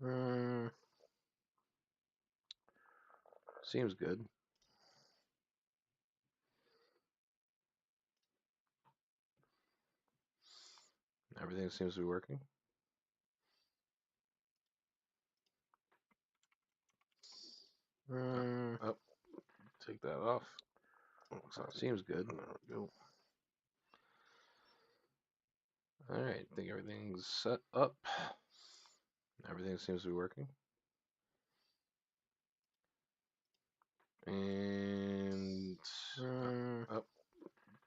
Mm, seems good. Everything seems to be working. Oh, take that off. Seems good. There we go. All right, I think everything's set up. Everything seems to be working. And oh,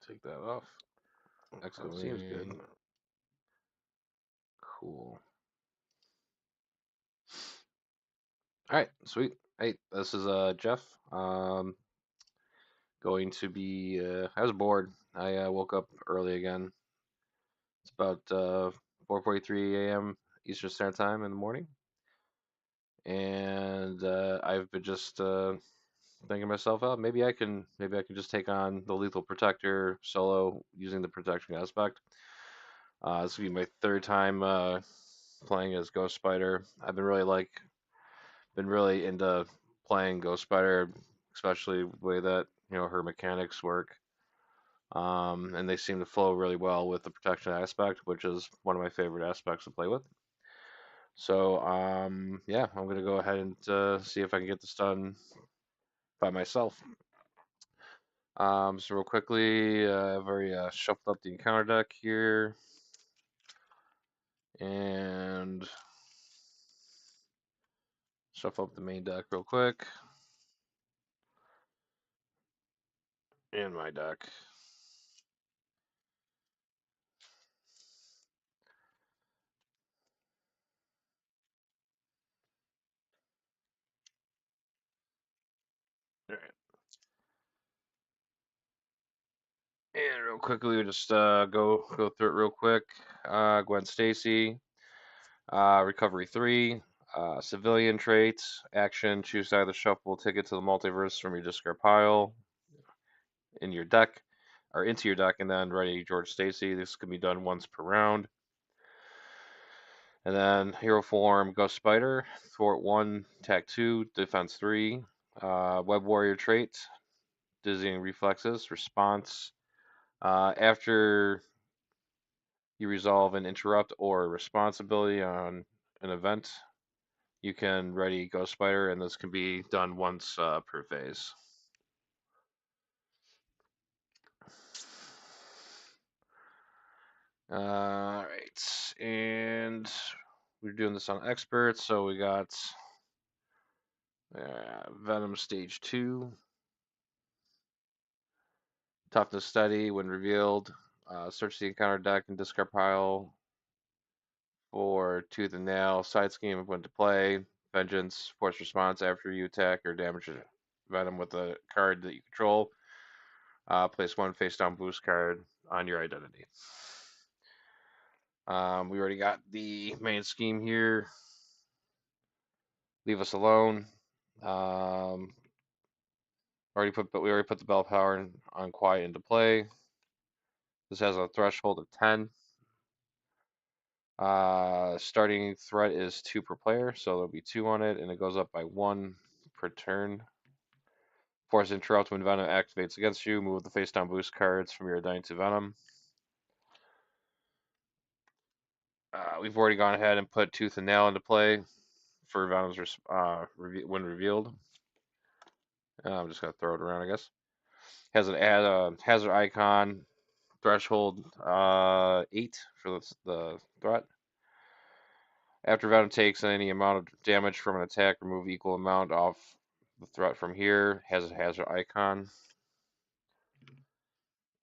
take that off. Excellent. Seems good. Cool. All right, sweet. Hey, this is Jeff. Going to be. I was bored. I woke up early again. It's about 4:43 a.m. Eastern Standard Time in the morning, and I've been just thinking myself out. Maybe I can just take on the Lethal Protector solo using the protection aspect. This will be my third time playing as Ghost Spider. Been really into playing Ghost Spider, especially the way that her mechanics work. And they seem to flow really well with the protection aspect, which is one of my favorite aspects to play with. So yeah, I'm gonna go ahead and see if I can get this done by myself. So real quickly, I've already shuffled up the encounter deck here, and shuffle up the main deck real quick, and my deck. All right. And real quickly, we'll just go through it real quick. Gwen Stacy, Recovery 3, Civilian traits, action, choose either shuffle ticket to the multiverse from your discard pile in your deck, or into your deck, and then ready George Stacy. This can be done once per round. And then Hero Form, Ghost Spider, Thwart 1, Attack 2, Defense 3, Web Warrior trait, Dizzying Reflexes, Response. After you resolve an interrupt or responsibility on an event, you can ready Ghost Spider, and this can be done once per phase. All right, and we're doing this on experts, so we got Venom Stage 2, Toughness Study. When revealed, search the encounter deck and discard pile for Tooth and Nail. Side scheme went to play. Vengeance, force response after you attack or damage Venom with a card that you control. Place one face down boost card on your identity. We already got the main scheme here. Leave us alone. We already put the bell power on quiet into play. This has a threshold of 10. Starting threat is 2 per player, so there'll be 2 on it, and it goes up by 1 per turn. Force interrupt when Venom activates against you. Move the face down boost cards from your identity to Venom. We've already gone ahead and put Tooth and Nail into play for Venom's when revealed. I'm just gonna throw it around, I guess. Has a hazard icon, threshold 8 for the threat. After Venom takes any amount of damage from an attack, remove equal amount off the threat from here. Has a hazard icon.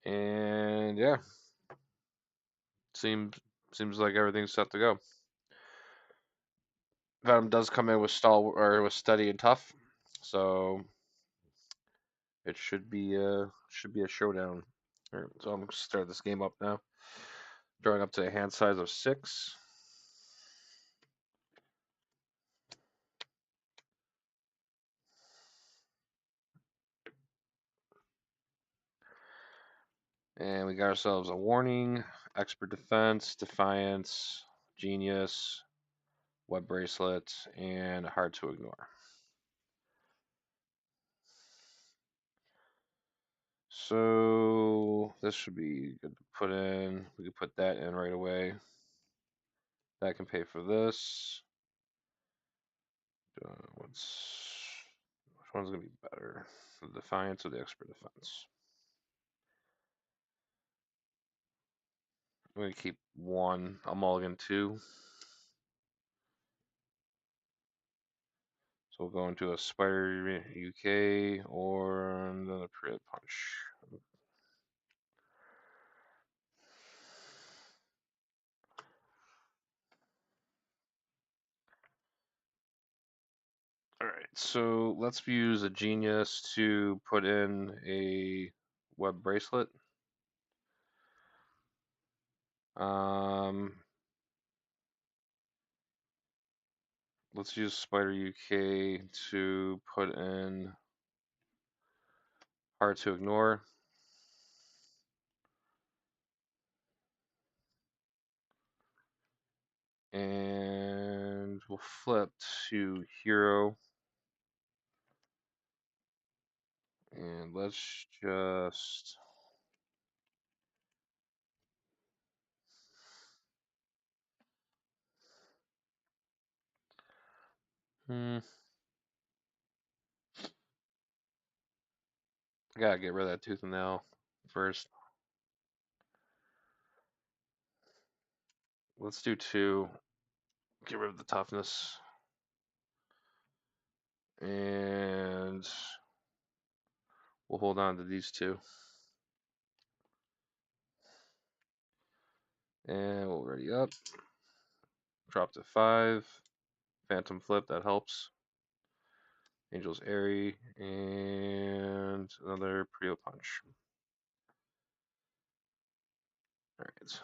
And yeah, seems seems like everything's set to go. Venom does come in with steady and tough, so it should be a showdown. All right, so I'm gonna start this game up now. Drawing up to a hand size of 6. And we got ourselves a warning, expert defense, defiance, genius, web bracelet, and hard to ignore. So this should be good to put in. We can put that in right away. That can pay for this. Which one's gonna be better? The Defiance or the Expert Defense? I'm gonna keep one. I'll mulligan two. So we'll go into a Spider UK or another Crit Punch. Alright, so let's use a Genius to put in a web bracelet. Let's use Spider UK to put in hard to ignore. And we'll flip to hero. And let's just I gotta get rid of that tooth and nail first. Let's do two. Get rid of the toughness. And we'll hold on to these two. And we'll ready up. Drop to 5. Phantom flip, that helps. Angel's Airy. And another Prio Punch. Alright.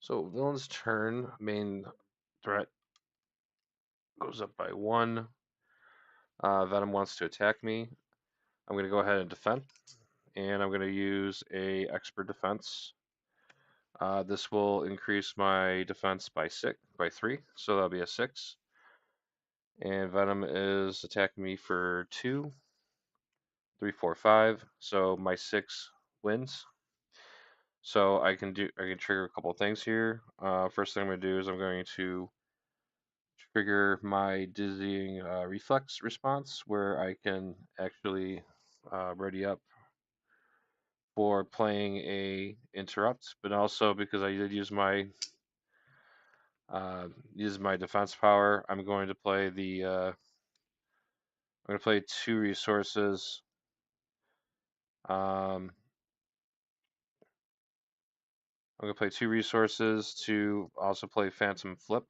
So villain's turn, main threat goes up by 1. Venom wants to attack me. I'm going to go ahead and defend. And I'm going to use a expert defense. This will increase my defense by 3, so that'll be a 6. And Venom is attacking me for 2, 3, 4, 5. So my 6 wins. So I can trigger a couple things here. First thing I'm going to do is I'm going to trigger my dizzying reflex response, where I can actually ready up for playing a interrupt, but also because I did use my defense power, I'm going to play I'm going to play 2 resources. I'm going to play 2 resources to also play Phantom Flip,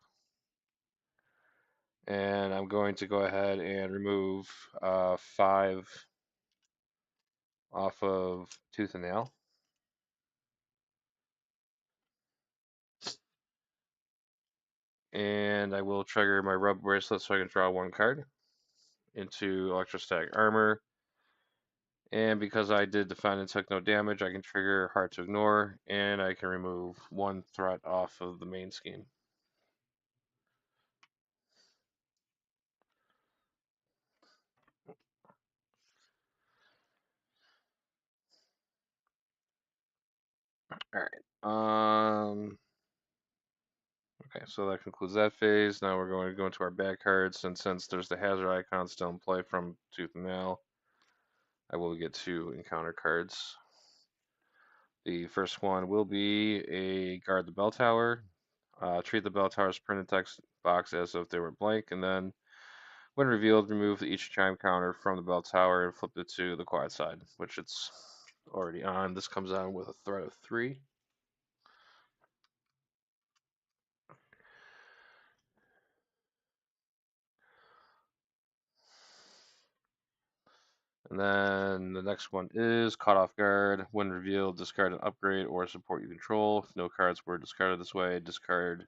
and I'm going to go ahead and remove 5 off of Tooth and Nail. And I will trigger my Rub Bracelet so I can draw 1 card into Electrostatic Armor. And because I did defend and took no damage, I can trigger Hard to Ignore, and I can remove 1 threat off of the main scheme. Alright. Okay, so that concludes that phase. Now we're going to go into our bad cards, and since there's the hazard icon still in play from Tooth and Nail, I will get 2 encounter cards. The first one will be a Guard the Bell Tower. Treat the Bell Tower's printed text box as if they were blank, and then when revealed, remove each chime counter from the bell tower and flip it to the quiet side, which it's already on. This comes on with a threat of 3. And then the next one is Caught Off Guard. When revealed, discard an upgrade or support you control. If no cards were discarded this way, discard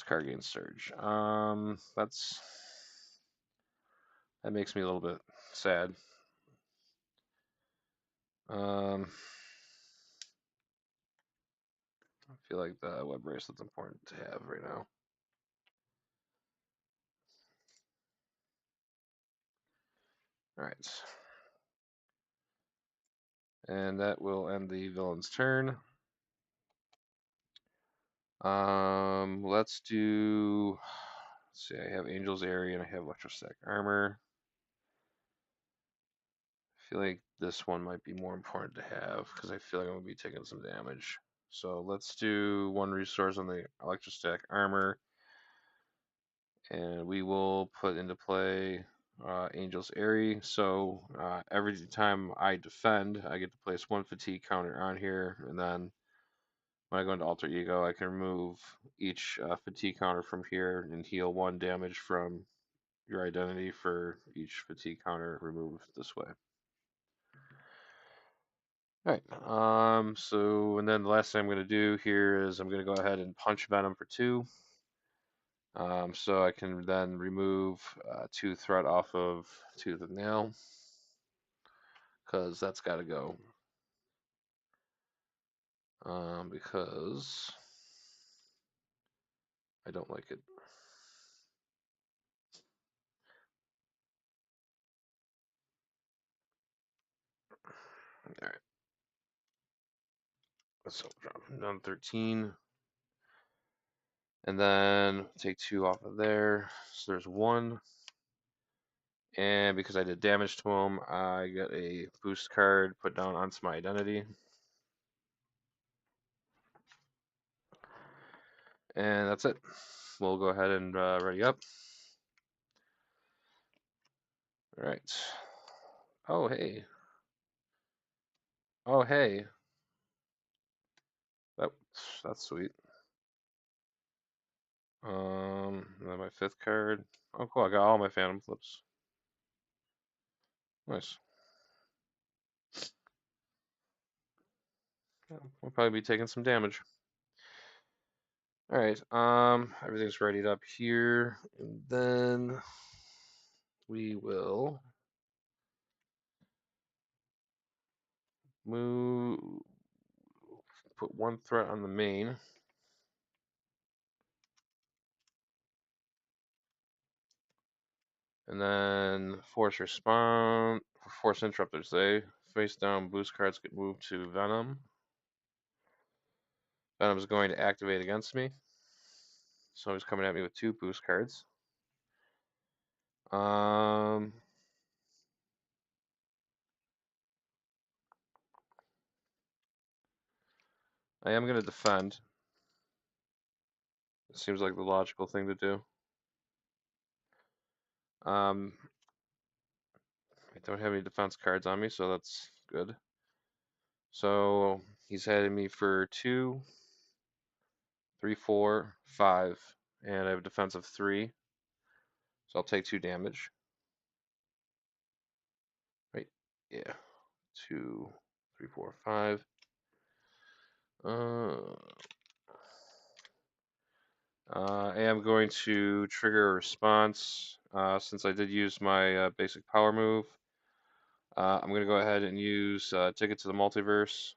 gains Surge. That makes me a little bit sad. feel like the web bracelet's important to have right now. All right. And that will end the villain's turn. Let's do. Let's see, I have Angel's Area and I have Electrostatic Armor. I feel like this one might be more important to have because I feel like I'm gonna be taking some damage. So let's do one resource on the Electrostatic Armor, and we will put into play Angel's Area. So every time I defend, I get to place one fatigue counter on here, and then when I go into Alter Ego, I can remove each fatigue counter from here and heal 1 damage from your identity for each fatigue counter removed this way. Alright, and then the last thing I'm going to do here is I'm going to go ahead and punch Venom for 2. So I can then remove 2 threat off of Tooth and Nail, because that's got to go. Because I don't like it. Alright. So drop him down 13. And then take 2 off of there. So there's 1. And because I did damage to him, I get a boost card put down onto my identity. And that's it. We'll go ahead and ready up. All right. Oh, hey. Oh, hey. That's sweet. Then my 5th card. Oh, cool. I got all my Phantom flips. Nice. Yeah, we'll probably be taking some damage. All right. Everything's readied up here, and then we will move. Put 1 threat on the main. And then force respawn, force interrupters. They face down boost cards get moved to Venom. Venom's going to activate against me. So he's coming at me with 2 boost cards. I am going to defend. It seems like the logical thing to do. I don't have any defense cards on me, so that's good. So he's heading me for 2, 3, 4, 5, and I have a defense of 3. So I'll take 2 damage. Right, yeah. 2, 3, 4, 5. I am going to trigger a response since I did use my basic power move. I'm going to go ahead and use Ticket to the Multiverse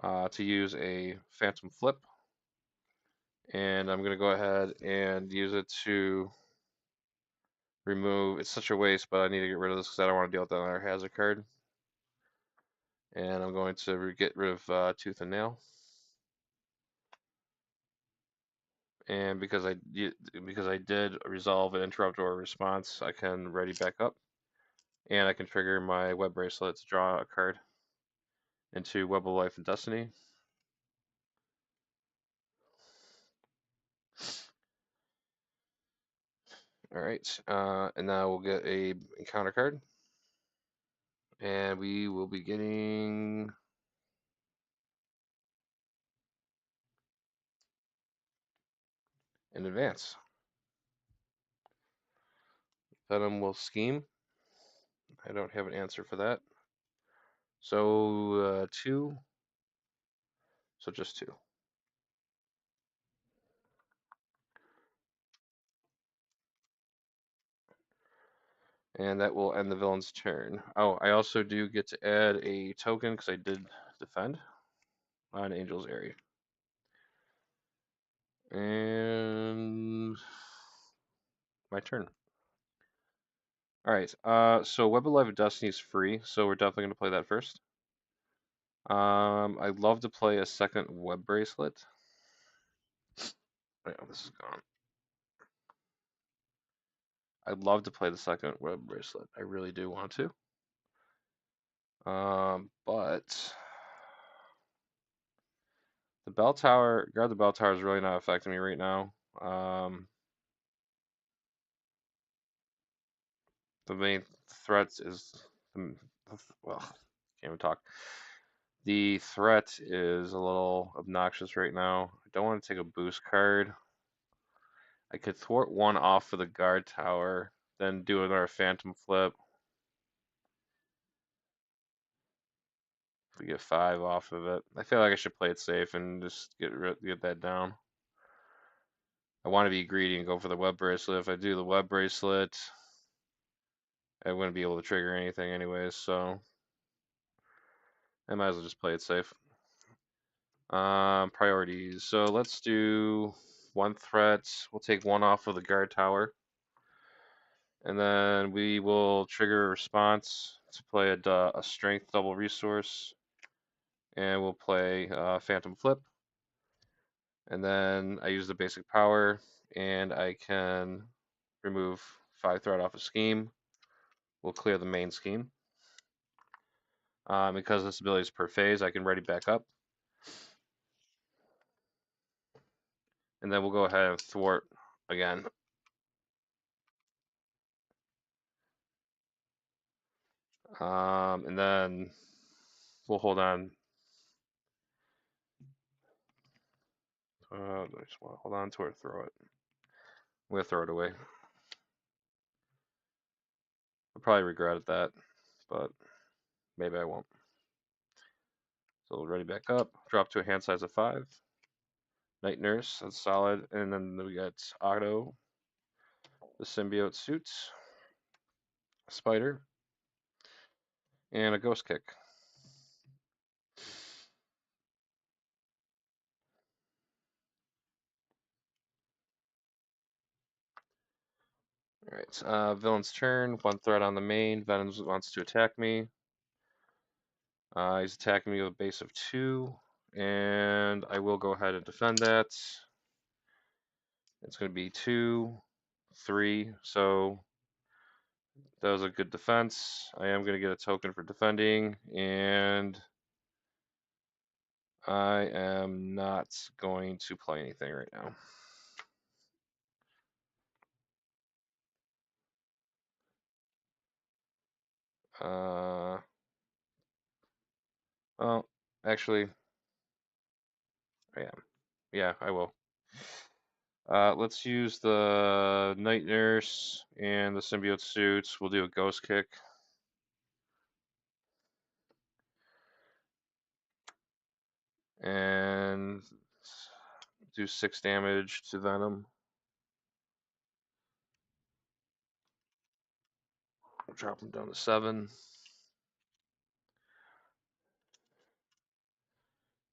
to use a Phantom Flip. And I'm going to go ahead and use it to remove. It's such a waste, but I need to get rid of this because I don't want to deal with that other hazard card. And I'm going to get rid of Tooth and Nail. And because I did resolve an interrupt or a response, I can ready back up. And I can trigger my web bracelet to draw a card into Web of Life and Destiny. All right, and now we'll get a encounter card, and we will be getting in advance. Venom will scheme. I don't have an answer for that. So 2. So just 2. And that will end the villain's turn. Oh, I also do get to add a token because I did defend on Angel's Area. And my turn. All right. So Web of Life of Destiny is free, so we're definitely gonna play that first. I'd love to play a second web bracelet. Oh, yeah, this is gone. I'd love to play the second web bracelet. I really do want to. But the bell tower, guard the bell tower is really not affecting me right now. The main threat is, well, can't even talk. The threat is a little obnoxious right now. I don't want to take a boost card. I could thwart one off for the guard tower, then do another phantom flip. If we get 5 off of it, I feel like I should play it safe and just get that down. I want to be greedy and go for the web bracelet. If I do the web bracelet, I wouldn't be able to trigger anything anyways, so I might as well just play it safe. Priorities. So let's do one threat. We'll take one off of the guard tower. And then we will trigger a response to play a strength double resource. And we'll play Phantom Flip. And then I use the basic power, and I can remove 5 threat off a scheme. We'll clear the main scheme. Because this ability is per phase, I can ready back up. And then we'll go ahead and thwart again. And then we'll hold on. I just want to hold on to it or throw it. I'm going to throw it away. I'll probably regret that, but maybe I won't. So ready back up. Drop to a hand size of 5. Night Nurse, that's solid. And then we got Otto, the symbiote suit, Spider, and a Ghost Kick. Alright, villain's turn. One threat on the main. Venom wants to attack me. He's attacking me with a base of 2. And I will go ahead and defend that. It's going to be 2, 3. So that was a good defense. I am going to get a token for defending. And I am not going to play anything right now. Well, actually, I am. Yeah, I will. Let's use the Night Nurse and the symbiote suits. We'll do a Ghost Kick. And do 6 damage to Venom. Drop him down to 7.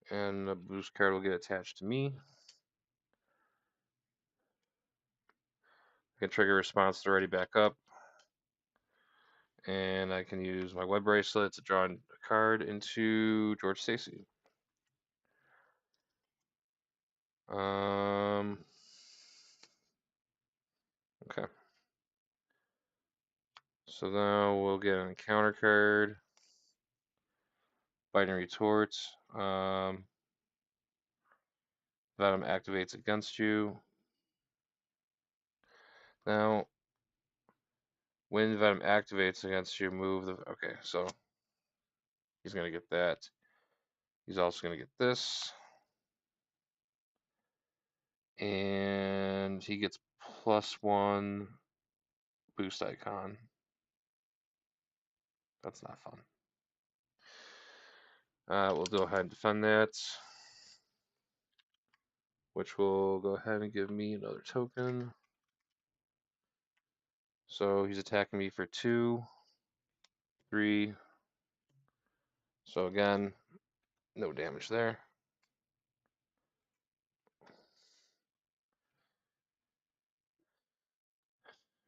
And the boost card will get attached to me. I can trigger response to ready back up. And I can use my web bracelet to draw a card into George Stacy. Okay. So now we'll get an encounter card. Binary Retort. Venom activates against you. Now, when Venom activates against you, move the. Okay, so he's going to get that. He's also going to get this. And he gets +1 boost icon. That's not fun. We'll go ahead and defend that, which will go ahead and give me another token. So he's attacking me for 2, 3. So again, no damage there.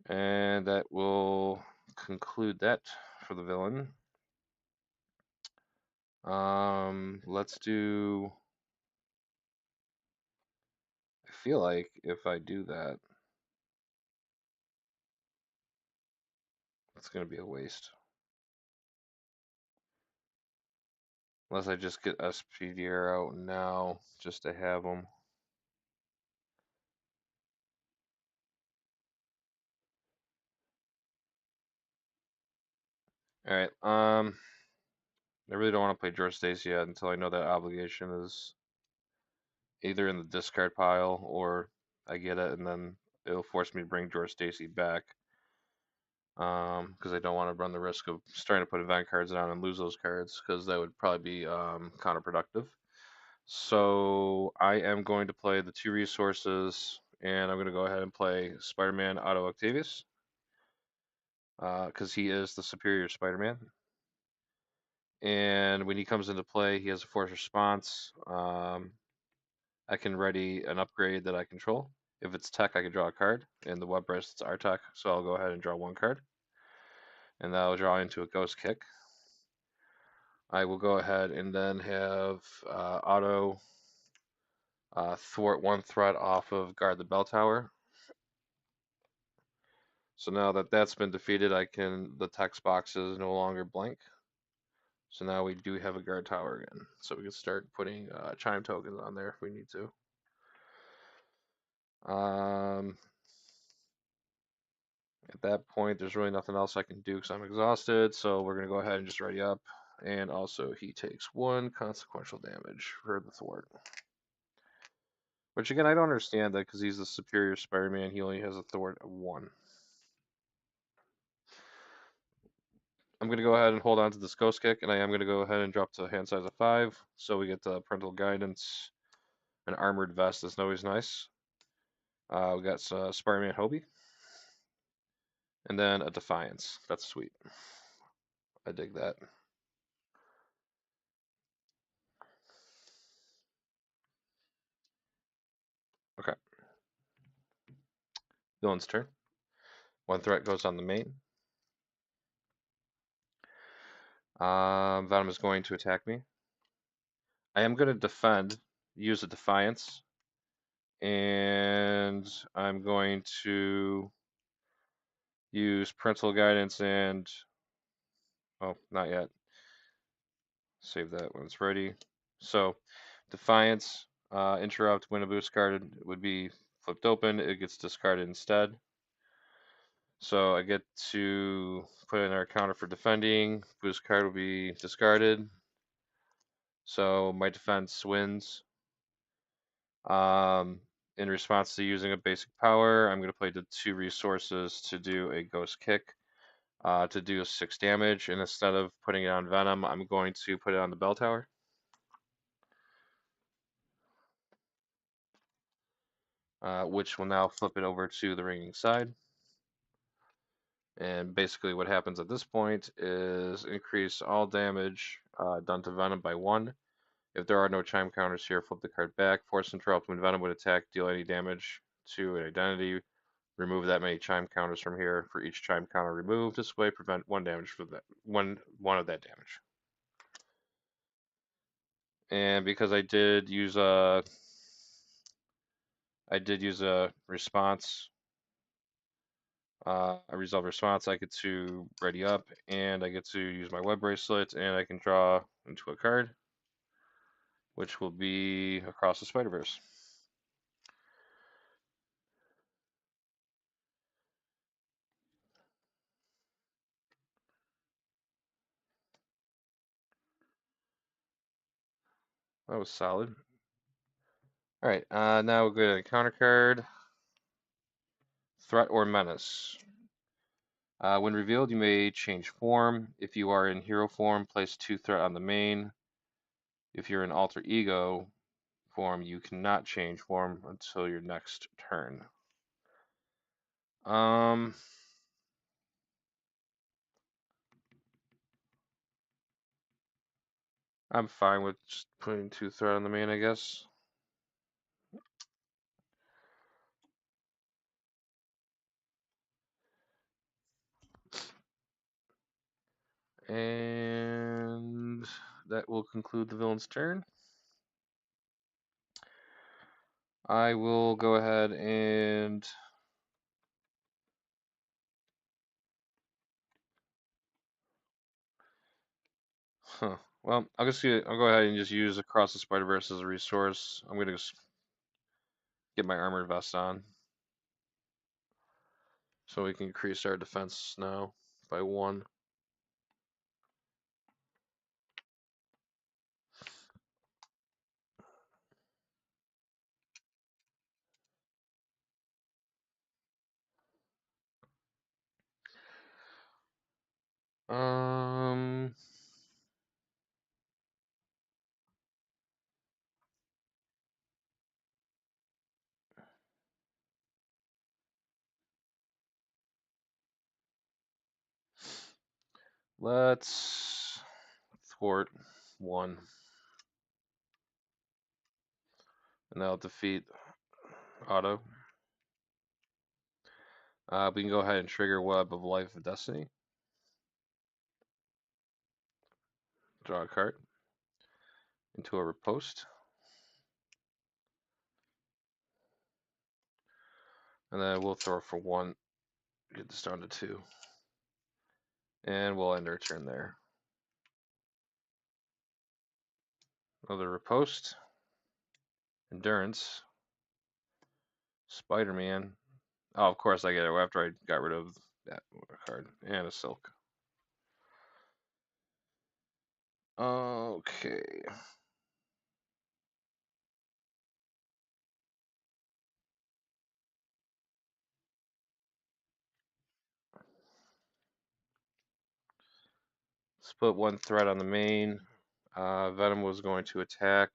And that will conclude that for the villain. Let's do. I feel like if I do that, it's going to be a waste. Unless I just get SPDR out now just to have them. Alright, I really don't want to play George Stacy yet until I know that obligation is either in the discard pile or I get it and then it'll force me to bring George Stacy back. Because I don't want to run the risk of starting to put event cards down and lose those cards because that would probably be counterproductive. So I am going to play the 2 resources and I'm going to go ahead and play Spider-Man Otto Octavius because he is the superior Spider-Man. And when he comes into play, he has a force response. I can ready an upgrade that I control. If it's tech, I can draw a card. In the web bracelets, it's our tech, so I'll go ahead and draw 1 card. And that'll draw into a ghost kick. I will go ahead and then have Auto thwart 1 threat off of guard the bell tower. So now that that's been defeated, the text box is no longer blank. So now we do have a guard tower again. So we can start putting chime tokens on there if we need to. At that point, there's really nothing else I can do because I'm exhausted. So we're going to go ahead and just ready up. And also, he takes 1 consequential damage for the thwart. Which, again, I don't understand that because he's the superior Spider-Man. He only has a thwart of 1. I'm going to go ahead and hold on to this Ghost Kick, and I am going to go ahead and drop to hand size of 5. So we get the Parental Guidance, an Armored Vest that's always nice. We got Spider-Man Hobie, and then a Defiance. That's sweet. I dig that. Okay. Villain's turn. 1 threat goes on the main. Venom is going to attack me. I am going to defend, use a Defiance, and I'm going to use Parental Guidance and, oh, not yet. Save that when it's ready. So, Defiance, interrupt, when a boost card would be flipped open, it gets discarded instead. So I get to put in our counter for defending. Boost card will be discarded. So my defense wins. In response to using a basic power, I'm going to play the 2 resources to do a ghost kick to do 6 damage. And instead of putting it on Venom, I'm going to put it on the bell tower. Which will now flip it over to the ringing side. And basically what happens at this point is increase all damage done to Venom by 1. If there are no chime counters here, flip the card back. Force interrupt when Venom would attack, deal any damage to an identity. Remove that many chime counters from here. For each chime counter removed, this way prevent 1 damage for that one of that damage. And because I did use a response, a resolve response, I get to ready up, and I get to use my web bracelet, and I can draw into a card, which will be Across the Spider-Verse. That was solid. All right, now we'll go to the counter card. Threat or Menace. When revealed, you may change form. If you are in hero form, place 2 threat on the main. If you're in alter ego form, you cannot change form until your next turn. I'm fine with just putting 2 threat on the main, I guess. And that will conclude the villain's turn. I will go ahead and well, I'll go ahead and just use Across the Spider-Verse as a resource. I'm gonna just get my armored vest on, so we can increase our defense now by 1. Um, let's thwart 1, and that'll defeat Otto. We can go ahead and trigger Web of Life of Destiny. Draw a card into a riposte. And then we'll throw for 1, get this down to 2. And we'll end our turn there. Another riposte. Endurance. Spider-Man. Oh, of course I get it after I got rid of that card. And a Silk. Okay. Let's put 1 threat on the main. Venom was going to attack.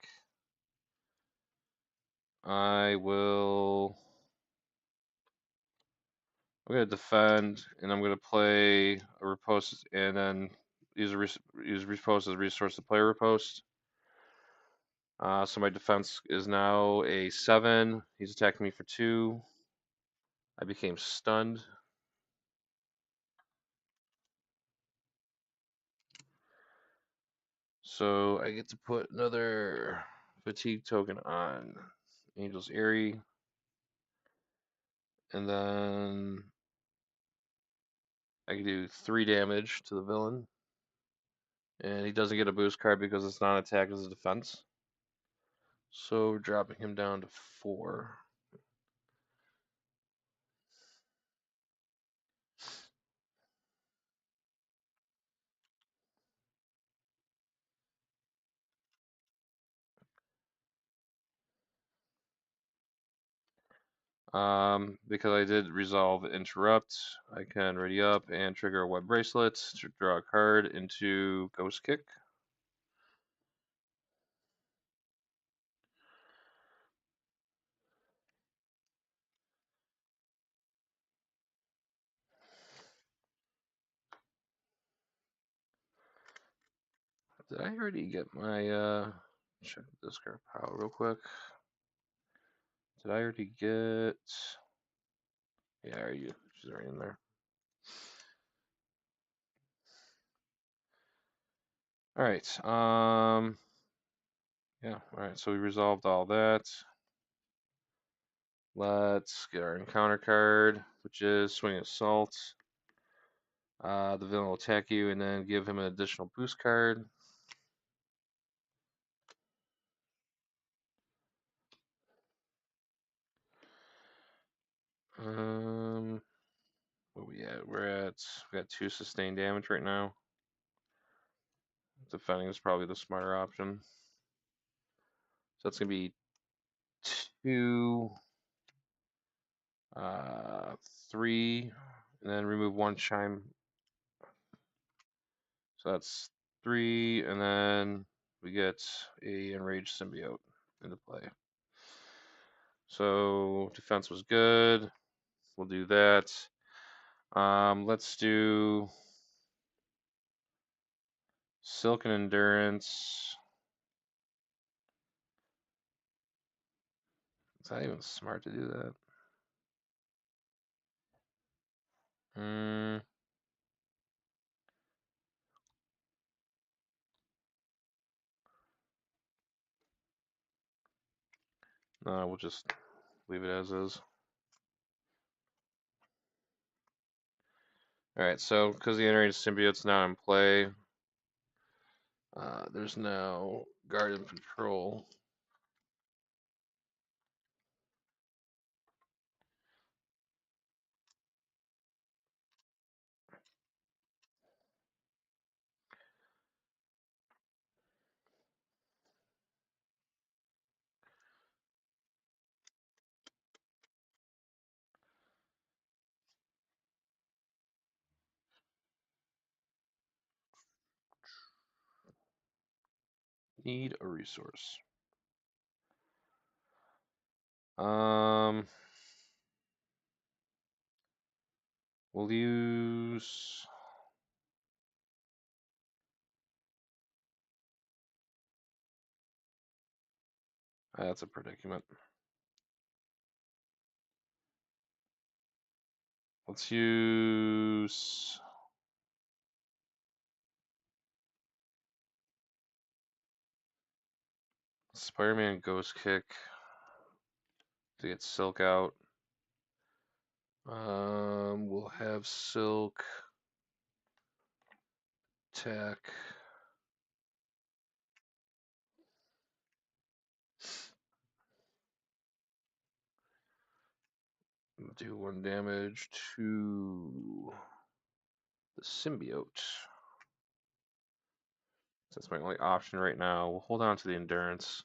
I'm going to defend, and I'm going to play a riposte, and then use riposte as a resource to play a riposte. So my defense is now a 7. He's attacking me for 2. I became stunned. So I get to put another fatigue token on Angel's Airy. And then I can do 3 damage to the villain. And he doesn't get a boost card because it's not an attack, it's a defense. So dropping him down to 4. Because I did resolve interrupt, I can ready up and trigger a web bracelet to draw a card into Ghost Kick. Did I already get my check the discard pile real quick? Did I already get? Yeah, she's already in there. All right. Yeah. All right. So we resolved all that. Let's get our encounter card, which is Swing Assault. The villain will attack you, and then give him an additional boost card. What we at? We got 2 sustained damage right now. Defending is probably the smarter option. So that's gonna be 2, 3, and then remove 1 chime. So that's 3, and then we get a enraged symbiote into play. So defense was good. We'll do that. Let's do Silk and Endurance. Is that even smart to do that? We'll just leave it as is. Alright, so because the enraged symbiote's not in play, there's now guard and control. Need a resource. We'll use. That's a predicament. Let's use. Spider-Man Ghost Kick to get Silk out. We'll have Silk attack. Do 1 damage to the symbiote. That's my only option right now. We'll hold on to the endurance.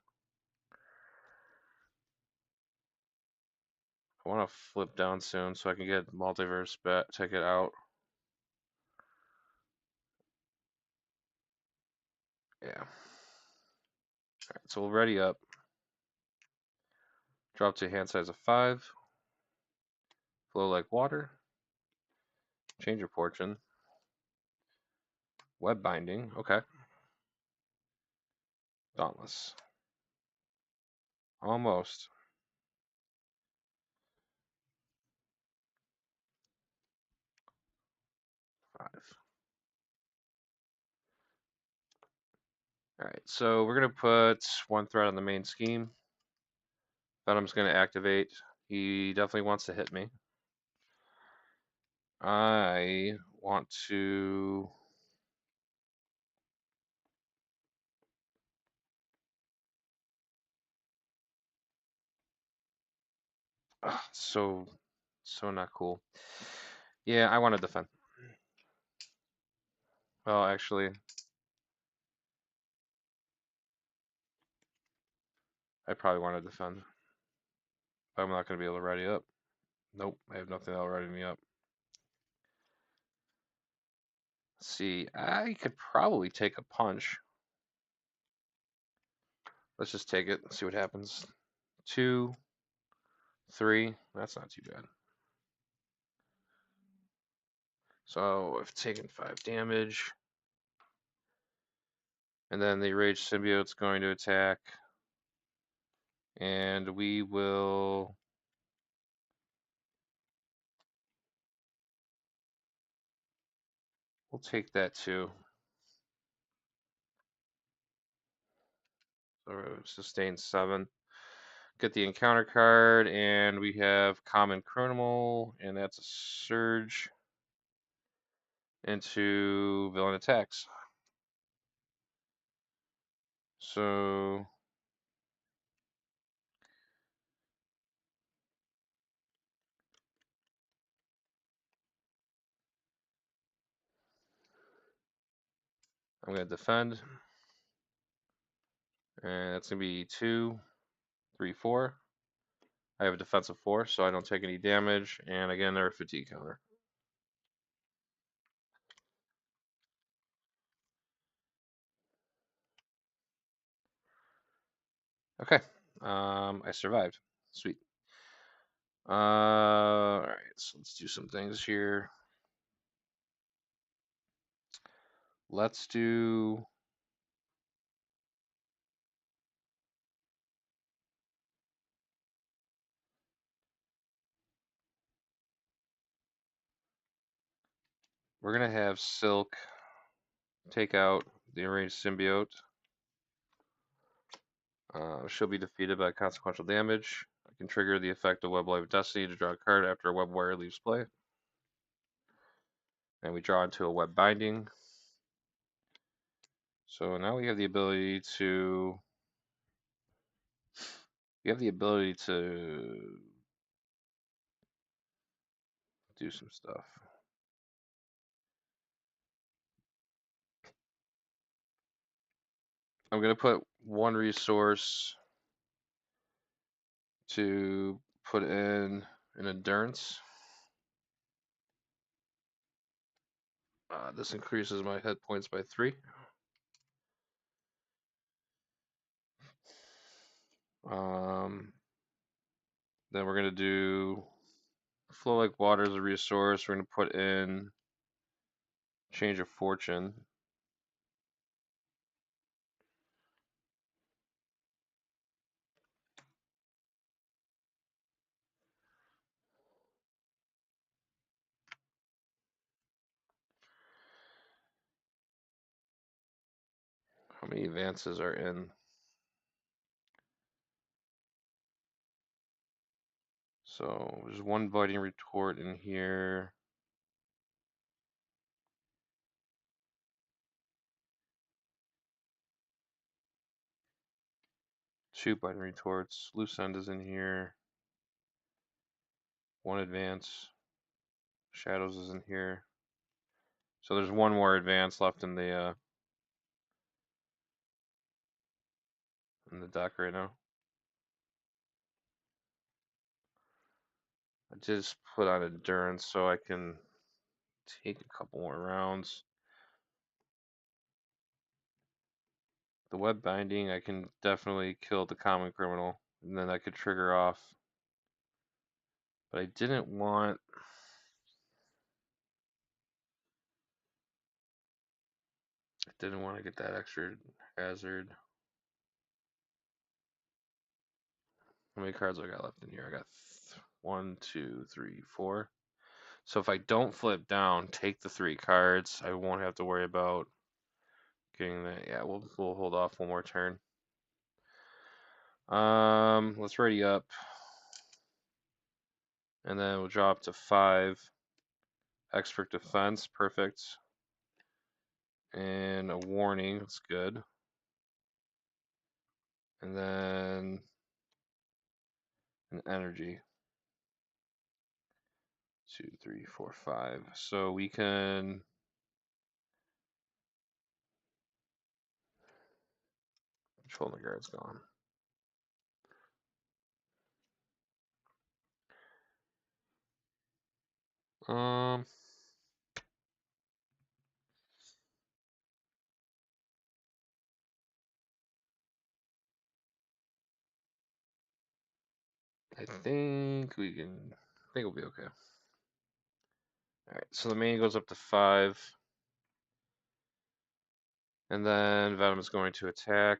I want to flip down soon so I can get multiverse ticket out. Yeah. Alright, so we'll ready up. Drop to hand size of 5. Flow like water. Change your fortune. Web binding. Okay. Dauntless. Almost. 5. Alright, so we're going to put 1 threat on the main scheme. Venom's going to activate. He definitely wants to hit me. I want to. So not cool. Yeah, I want to defend. Well, actually, I probably want to defend. But I'm not going to be able to ready up. Nope, I have nothing that'll ready me up. Let's see, I could probably take a punch. Let's just take it and see what happens. 2, 3. That's not too bad. So I've taken 5 damage. And then the Rage Symbiote's going to attack. And we will. We'll take that too. So sustain 7. Get the encounter card, and we have Common Criminal, and that's a Surge into Villain Attacks. So I'm going to defend. And that's going to be 2, 3, 4. I have a defensive 4, so I don't take any damage. And again, they're a fatigue counter. Okay. I survived. Sweet. Alright, so let's do some things here. Let's do. We're going to have Silk take out the enraged symbiote. She'll be defeated by consequential damage. I can trigger the effect of Web Life of Destiny to draw a card after a Web Wire leaves play. And we draw into a Web Binding. So now we have the ability to do some stuff. I'm gonna put one resource to put in an endurance. This increases my hit points by 3. Then we're gonna do flow like water as a resource. We're gonna put in change of fortune. How many advances are in? So there's one biting retort in here. Two biting retorts. Loose end is in here. One advance. Shadows is in here. So there's one more advance left in the deck right now. I just put on endurance so I can take a couple more rounds. The web binding, I can definitely kill the common criminal, and then I could trigger off. But I didn't want. I didn't want to get that extra hazard. How many cards I got left in here? I got 1, 2, 3, 4. So if I don't flip down, take the 3 cards, I won't have to worry about getting that. Yeah, we'll hold off one more turn. Let's ready up, and then we'll drop to 5. Expert defense, perfect, and a warning. That's good. And then an energy. 2, 3, 4, 5. So we can. Control the guard's gone. Um, I think we can. I think we'll be okay. All right. So the main goes up to 5, and then Venom is going to attack.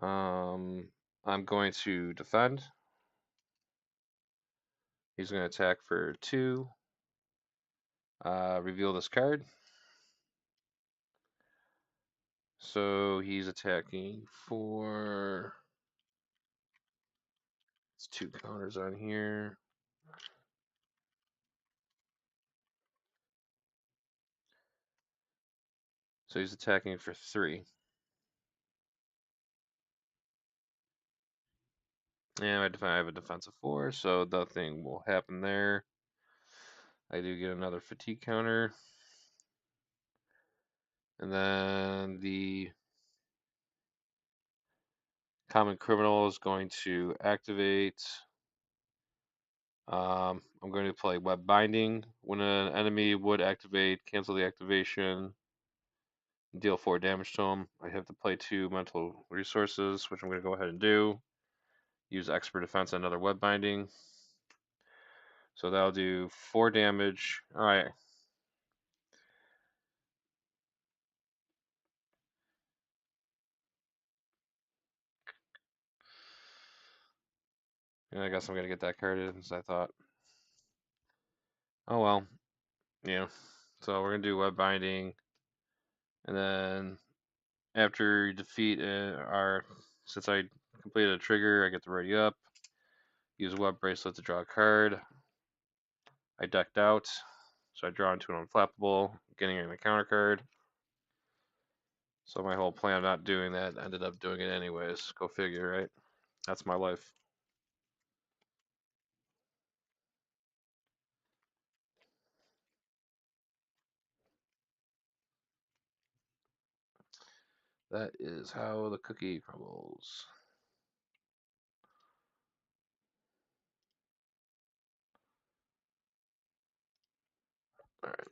I'm going to defend. He's going to attack for 2. Reveal this card. So he's attacking for. It's 2 counters on here. So he's attacking for 3. And I have a defense of 4, so nothing will happen there. I do get another fatigue counter. And then the common criminal is going to activate. I'm going to play web binding. When an enemy would activate, cancel the activation, deal 4 damage to him. I have to play 2 mental resources, which I'm going to go ahead and do. Use expert defense and another web binding. So that'll do 4 damage. All right. And I guess I'm going to get that card in, as I thought. Oh well. Yeah. So we're going to do web binding. And then After you defeat since I completed a trigger, I get to ready up. Use a web bracelet to draw a card. I decked out, so I draw into an unflappable, getting in a counter card. So my whole plan of not doing that ended up doing it anyways. Go figure, right? That's my life. That is how the cookie crumbles. All right.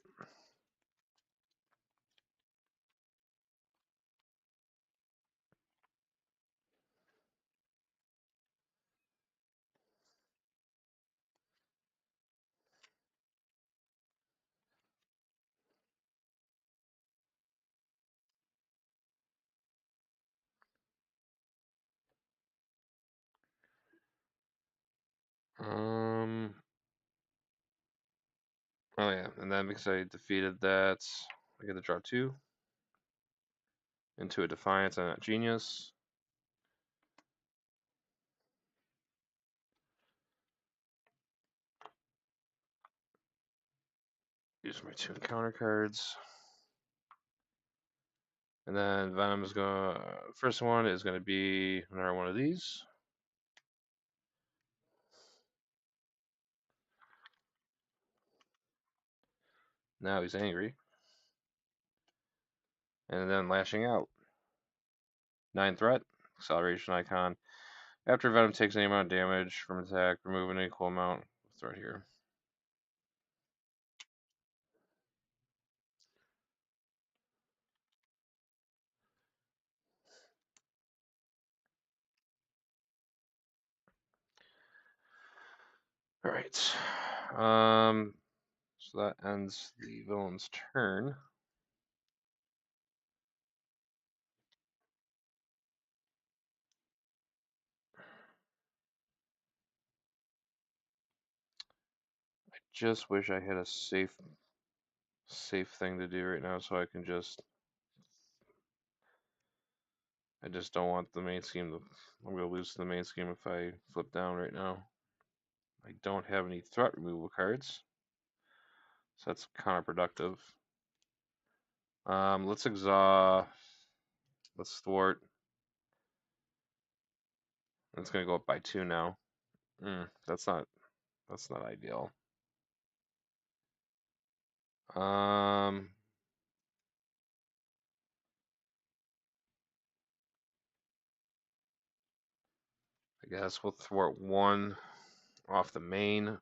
Oh yeah, and then because I defeated that, I get to draw two into a Defiance and a Genius. Use my two encounter cards. And then Venom is going to, first one is going to be another one of these. Now he's angry. And then lashing out. 9 threat, acceleration icon. After Venom takes any amount of damage from attack, remove an equal amount of threat here. Alright. So that ends the villain's turn. I just wish I had a safe thing to do right now so I can just I just don't want the main scheme to I'm gonna lose to the main scheme if I flip down right now. I don't have any threat removal cards. So that's counterproductive. Let's exhaust. Let's thwart. It's gonna go up by 2 now. That's not ideal. Um, I guess we'll thwart 1 off the main.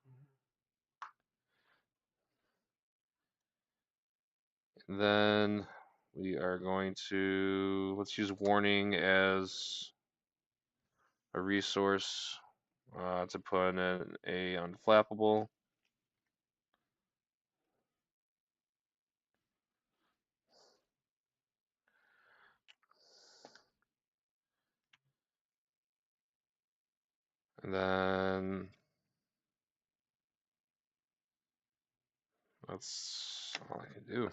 And then we are going to let's use warning as a resource to put in a unflappable. And then that's all I can do.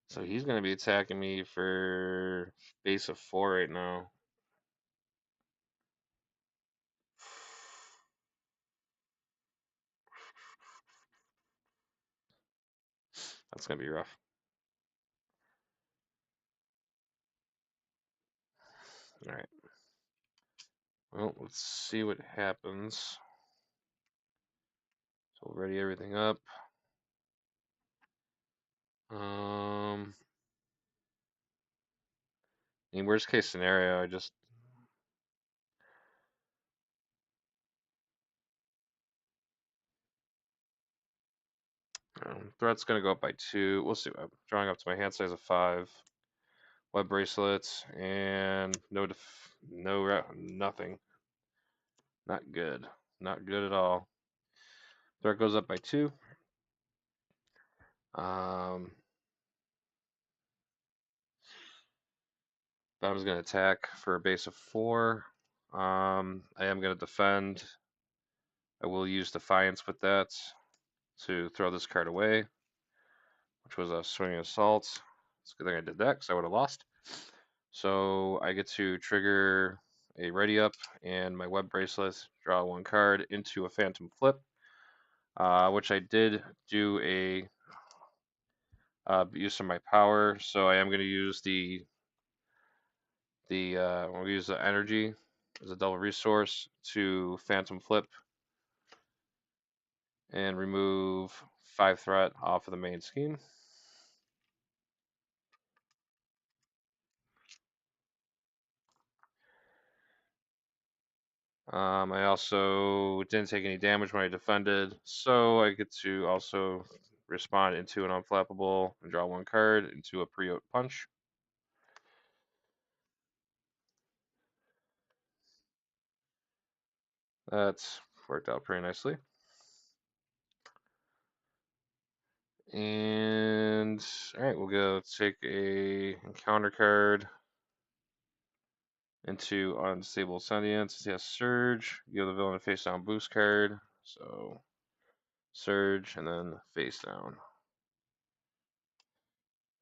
So he's going to be attacking me for base of 4 right now. That's going to be rough. All right. Well, let's see what happens. So we'll ready everything up. In worst case scenario, I just threat's gonna go up by 2. We'll see. I'm drawing up to my hand size of 5. Web bracelets and nothing. Not good. Not good at all. Threat goes up by 2. Venom's gonna attack for a base of 4. I am gonna defend. I will use Defiance with that to throw this card away, which was a swinging assault. It's a good thing I did that because I would have lost. So I get to trigger a ready up and my web bracelet, draw one card into a phantom flip, which I did do a use of my power. So I am going to use we'll use the energy as a double resource to phantom flip and remove 5 threat off of the main scheme. I also didn't take any damage when I defended, so I get to also respond into an unflappable and draw one card into a pre-oat punch. That's worked out pretty nicely. And all right, we'll go take a encounter card into unstable sentience. Yes, surge. Give the villain a face down boost card. So surge and then face down.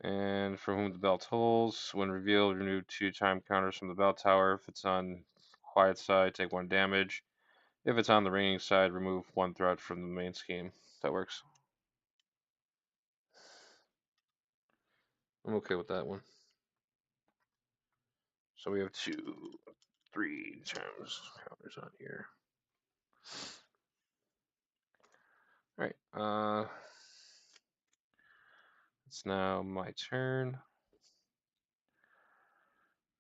And for whom the bell tolls, when revealed, remove 2 time counters from the bell tower. If it's on quiet side, take 1 damage. If it's on the ringing side, remove 1 threat from the main scheme. That works. I'm okay with that one. So we have 2, 3 times counters on here. Alright, it's now my turn.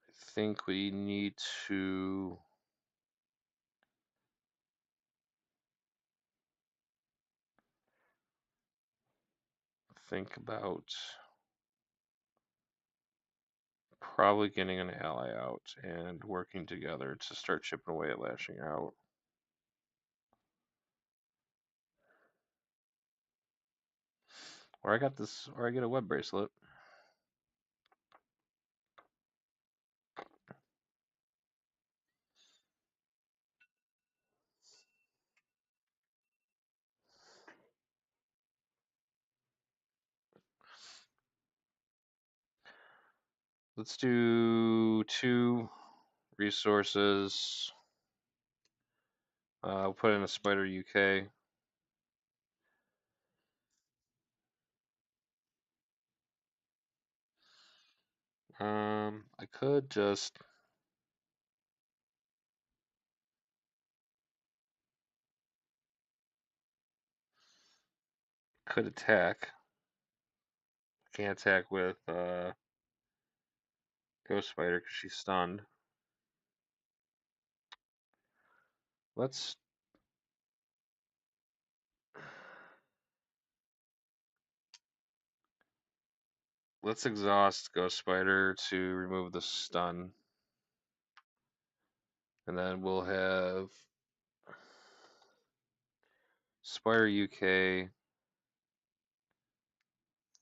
I think we need to think about probably getting an ally out and working together to start chipping away at lashing out. Or I got this, or I get a web bracelet. Let's do 2 resources. We'll put in a Spider UK. I could just attack. Can't attack with Ghost Spider because she's stunned. Let's exhaust Ghost Spider to remove the stun. And then we'll have Spider UK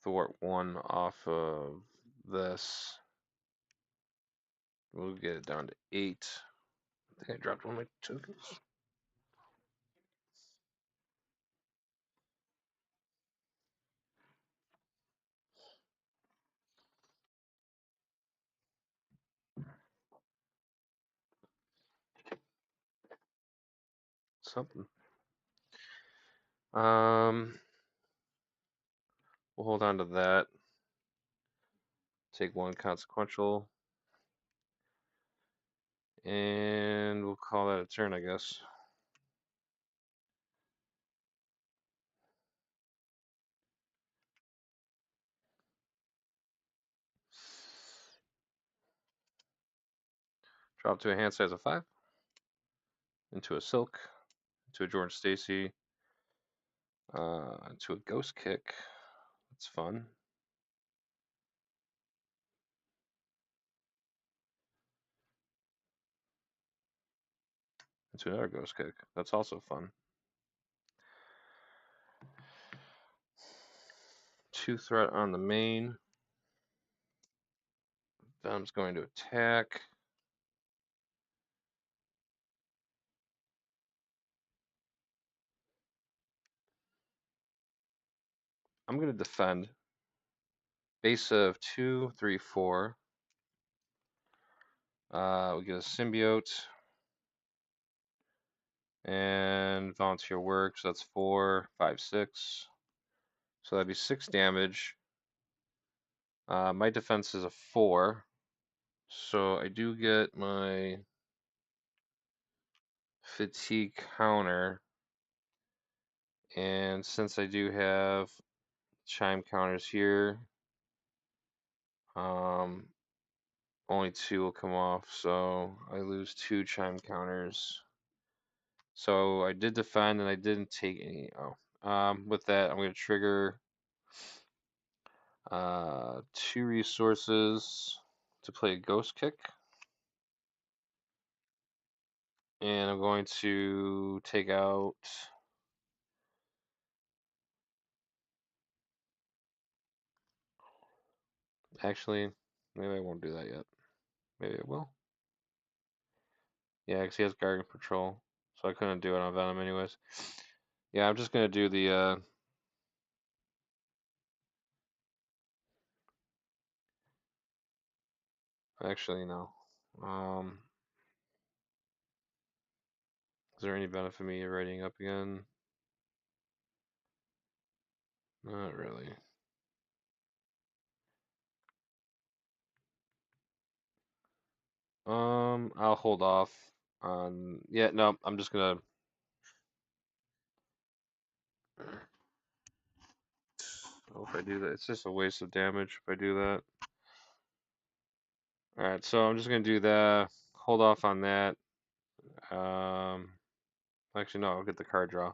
thwart 1 off of this. We'll get it down to 8. I think I dropped one of my tokens. Something. We'll hold on to that. Take 1 consequential. And we'll call that a turn, I guess. Drop to a hand size of 5. Into a Silk. Into a George Stacy. Into a Ghost Kick. That's fun. Into another Ghost Kick. That's also fun. 2 threat on the main. Venom's going to attack. I'm going to defend base of 2, 3, 4. We get a symbiote and volunteer work, so that's 4, 5, 6. So that'd be 6 damage. My defense is a 4, so I do get my fatigue counter. And since I do have chime counters here, only 2 will come off, so I lose 2 chime counters. So I did defend and I didn't take any. With that, I'm going to trigger 2 resources to play a Ghost Kick. And I'm going to take out. Actually, maybe I won't do that yet. Maybe I will. Yeah, because he has Guardian Patrol, so I couldn't do it on Venom anyways. Yeah, I'm just gonna do the. Actually, no. Is there any benefit me writing up again? Not really. I'll hold off on. Yeah, no, I'm just gonna. Oh, if I do that, it's just a waste of damage if I do that. All right, so I'm just gonna do that. Hold off on that. Actually, no, I'll get the card draw.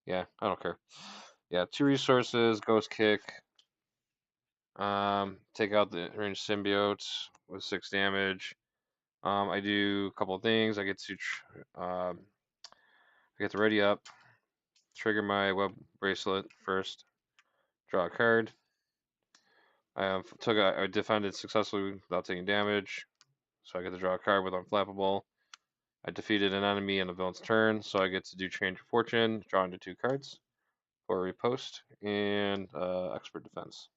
Yeah, I don't care. Yeah, 2 resources, Ghost Kick. Take out the ranged symbiotes with 6 damage. I do a couple of things. I get to ready up, trigger my web bracelet first, draw a card. I defended successfully without taking damage, so I get to draw a card with Unflappable. I defeated an enemy in the villain's turn, so I get to do Change of Fortune, draw into 2 cards for a repost, and Expert Defense.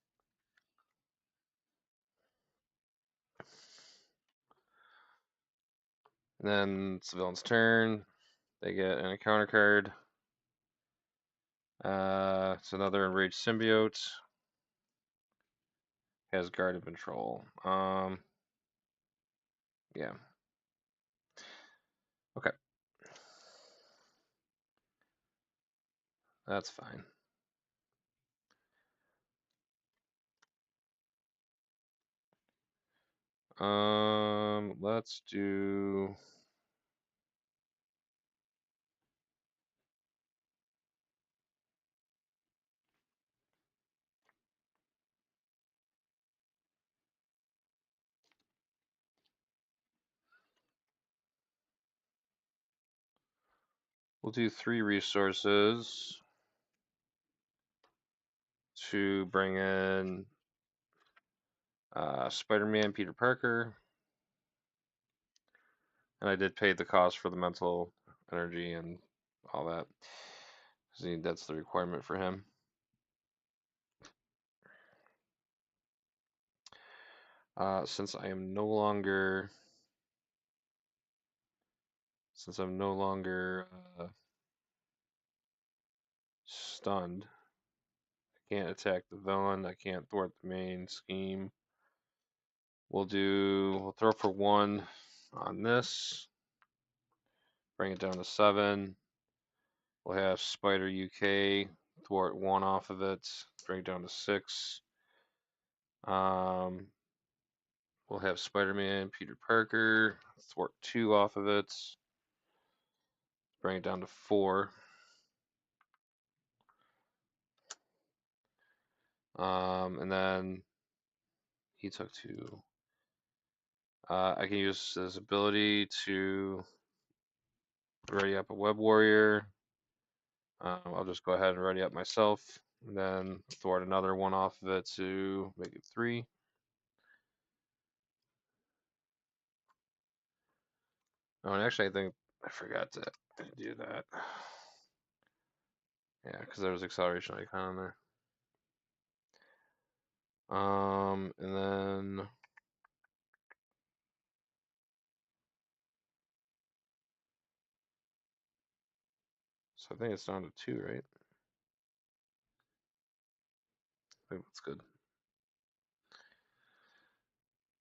And then it's the villain's turn. They get an encounter card. It's another Enraged Symbiote. Has Guard and Control. Yeah. Okay. That's fine. Let's do. We'll do 3 resources to bring in Spider-Man, Peter Parker, and I did pay the cost for the mental energy and all that. See, that's the requirement for him. Since I'm no longer stunned, I can't attack the villain. I can't thwart the main scheme. We'll throw for 1 on this. Bring it down to 7. We'll have Spider UK thwart 1 off of it. Bring it down to 6. We'll have Spider-Man, Peter Parker thwart 2 off of it. Bring it down to 4. And then he took 2. I can use this ability to ready up a Web Warrior. I'll just go ahead and ready up myself, and then thwart another 1 off of it to make it 3. Oh, and actually, I think I forgot to do that. Yeah, because there was acceleration icon on there. And then so I think it's down to 2, right? I think that's good.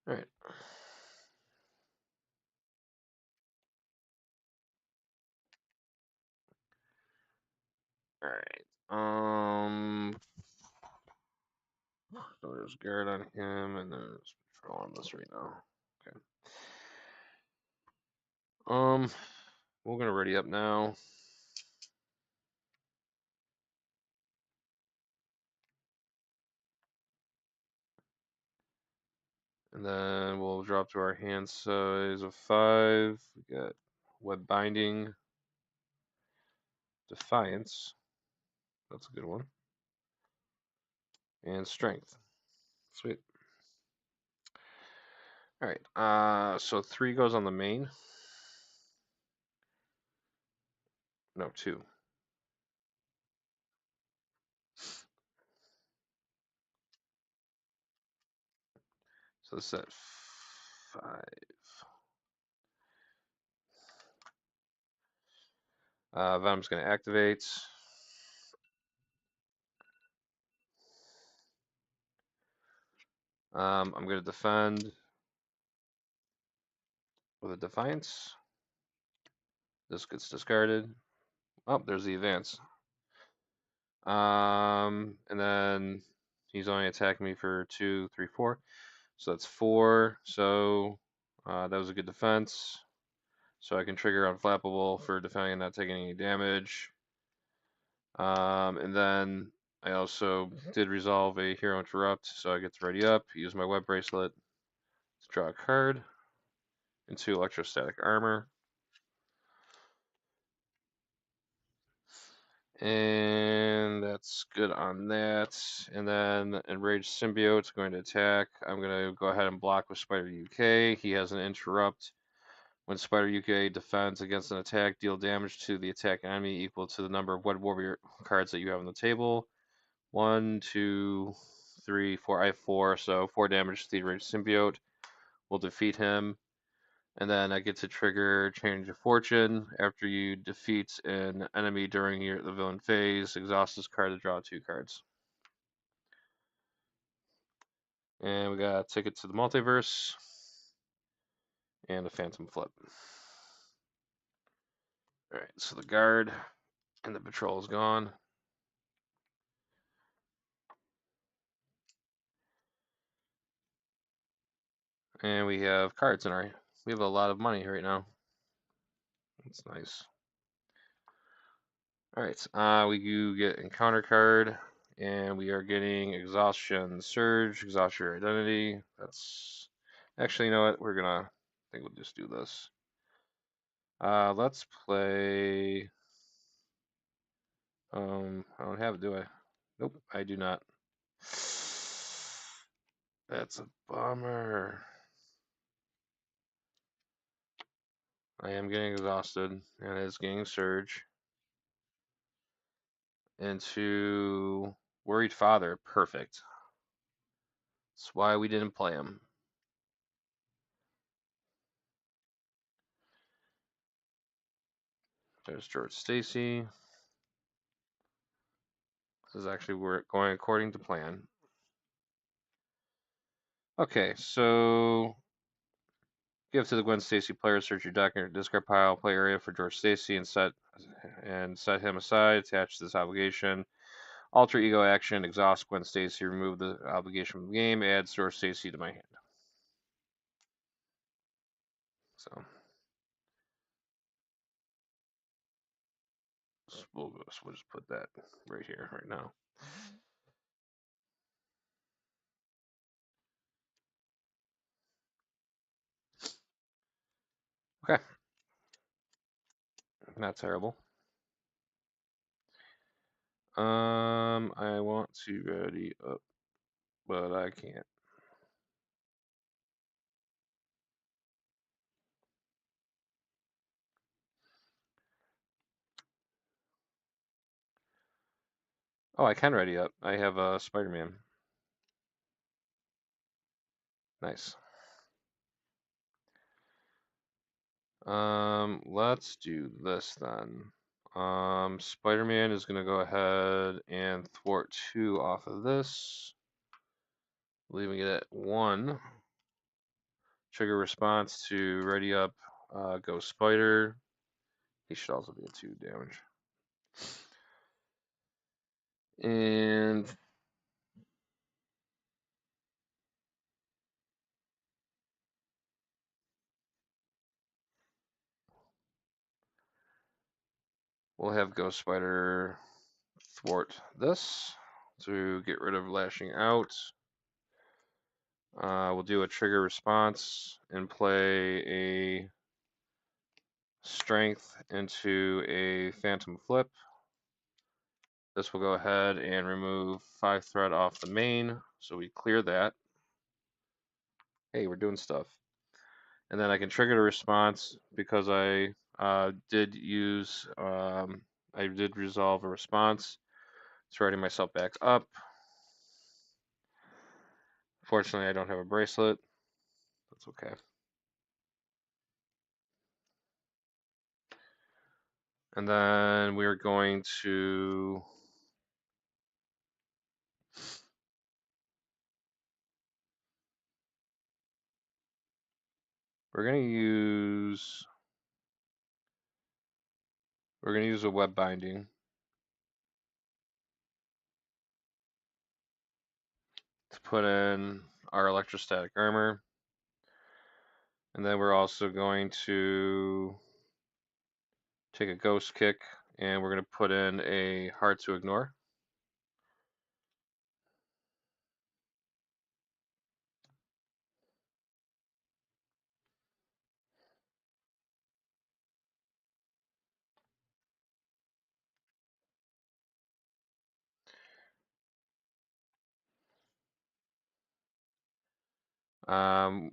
All right. All right. So there's guard on him, and there's patrol on this right now. Okay. We're gonna ready up now. And then we'll drop to our hand size of 5. We got web binding, defiance. That's a good one. And strength. Sweet. All right. So 3 goes on the main. No, 2. So this is at 5. Venom's gonna activate. I'm gonna defend with a defiance. This gets discarded. Oh, there's the advance. And then he's only attacking me for 2, 3, 4. So that's 4. So that was a good defense. So I can trigger Unflappable for defending and not taking any damage. And then I also did resolve a Hero Interrupt, so I get to ready up, use my Web Bracelet to draw a card into Electrostatic Armor. And that's good on that. And then Enraged Symbiote's going to attack. I'm going to go ahead and block with Spider UK. He has an Interrupt. When Spider UK defends against an attack, deal damage to the attack enemy equal to the number of Web Warrior cards that you have on the table. 1, 2, 3, 4. I have 4, so 4 damage to the Enraged Symbiote will defeat him. And then I get to trigger Change of Fortune. After you defeat an enemy during the villain phase, exhaust this card to draw 2 cards. And we got a Ticket to the Multiverse and a Phantom Flip. Alright, so the guard and the patrol is gone. And we have cards in our. We have a lot of money right now. That's nice. Alright, we do get Encounter card. And we are getting Exhaustion Surge, Exhaust Your Identity. That's. Actually, you know what? We're gonna. I think we'll just do this. Let's play. I don't have it, do I? Nope, I do not. That's a bummer. I am getting exhausted, and it's getting surge. Into Worried Father, perfect. That's why we didn't play him. There's George Stacy. This is actually going according to plan. Okay, so give to the Gwen Stacy player, search your deck or discard pile, play area for George Stacy, and set him aside. Attach this obligation. Alter ego action. Exhaust Gwen Stacy. Remove the obligation from the game. Add George Stacy to my hand. So we'll just put that right here, right now. Okay. Not terrible. I want to ready up, but I can't. Oh, I can ready up. I have Spider-Man. Nice. Let's do this then. Spider-Man is gonna go ahead and thwart 2 off of this, leaving it at 1. Trigger response to ready up, go Spider. He should also be at 2 damage. And we'll have Ghost Spider thwart this to get rid of lashing out. We'll do a trigger response and play a strength into a phantom flip. This will go ahead and remove 5 threat off the main, so we clear that. Hey, we're doing stuff. And then I can trigger the response because I did use, I did resolve a response. It's writing myself back up. Fortunately, I don't have a bracelet. That's okay. And then we're going to we're gonna use a web binding to put in our electrostatic armor. And then we're also going to take a ghost kick and we're going to put in a hard to ignore.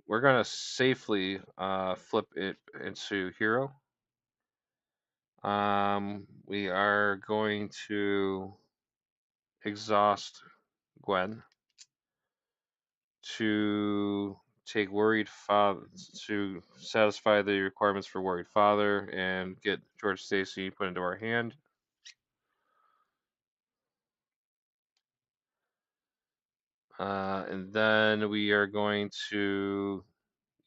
We're going to safely flip it into hero. We are going to exhaust Gwen to take worried father to satisfy the requirements for worried father and get George Stacy put into our hand. And then we are going to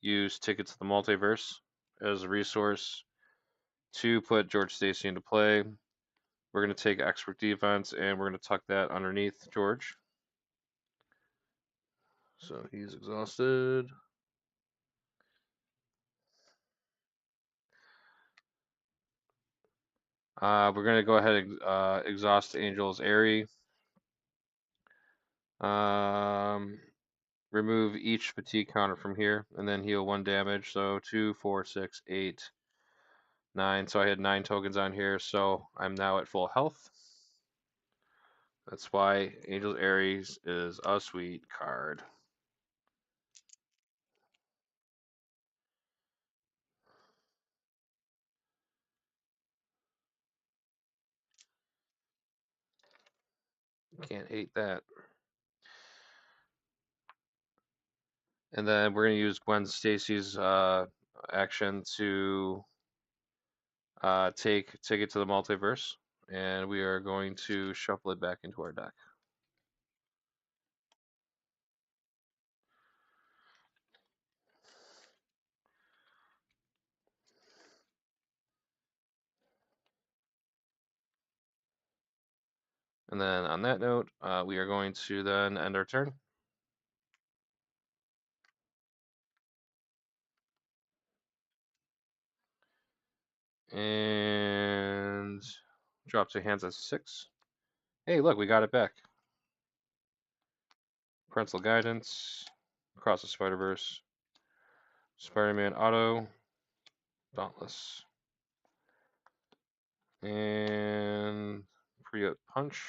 use Ticket to the Multiverse as a resource to put George Stacy into play. We're going to take expert defense and we're going to tuck that underneath George. So he's exhausted. We're going to go ahead and exhaust Angel's Airy. Remove each fatigue counter from here and then heal 1 damage. So 2, 4, 6, 8, 9. So I had 9 tokens on here. So I'm now at full health. That's why Angel's Aries is a sweet card. Can't hate that. And then we're going to use Gwen Stacy's action to take it to the multiverse. And we are going to shuffle it back into our deck. And then on that note, we are going to then end our turn. And drop to hands at 6. Hey, look, we got it back. Parental Guidance, Across the Spider-Verse, Spider-Man Auto, Dauntless, and Pre-Up Punch.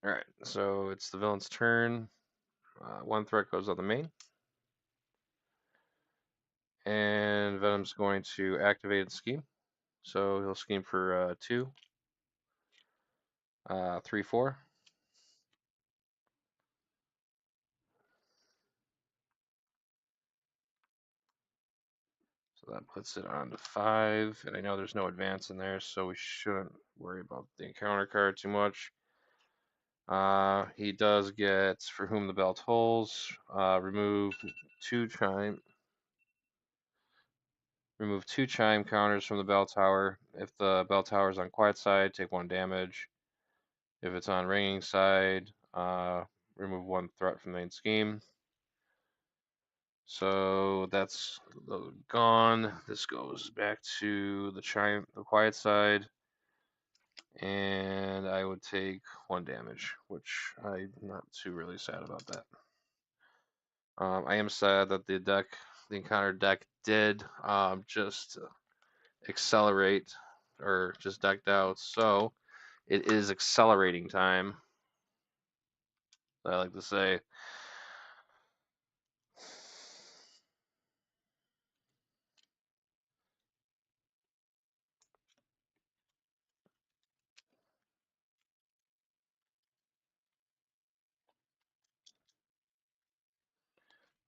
All right, so it's the villain's turn. 1 threat goes on the main. And Venom's going to activate and scheme. So he'll scheme for 2, 3, 4. So that puts it on to 5. And I know there's no advance in there, so we shouldn't worry about the encounter card too much. He does get For Whom the Bell Tolls. Remove 2 chime. Remove 2 chime counters from the bell tower. If the bell tower is on quiet side, take 1 damage. If it's on ringing side, remove 1 threat from the main scheme. So that's gone. This goes back to the quiet side, and I would take 1 damage, which I'm not too really sad about that. I am sad that the encounter deck did just accelerate or just decked out. So it is accelerating time. I like to say.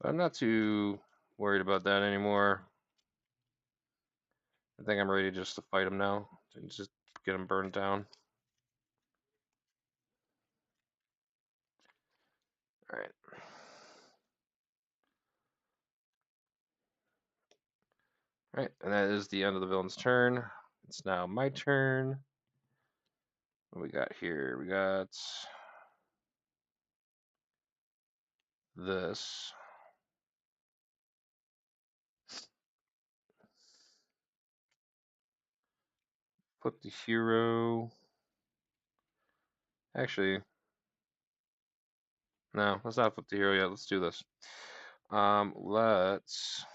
But I'm not too worried about that anymore. I think I'm ready just to fight him now and just get him burned down. All right. All right, and that is the end of the villain's turn. It's now my turn. What we got here? We got this. Flip the hero. Actually, no, let's not flip the hero yet. Let's do this. Let's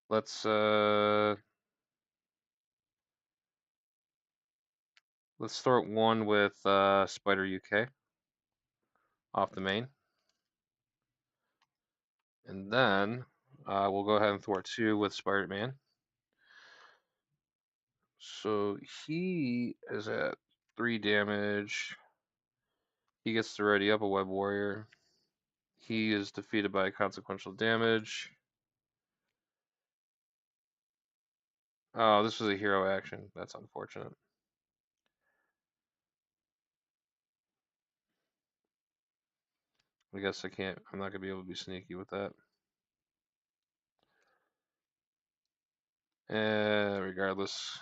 let's uh let's start 1 with Spider UK off the main, and then we'll go ahead and thwart 2 with Spider Man. So he is at 3 damage. He gets to ready up a Web Warrior. He is defeated by consequential damage. Oh, this was a hero action. That's unfortunate. I guess I'm not gonna be able to be sneaky with that. Regardless.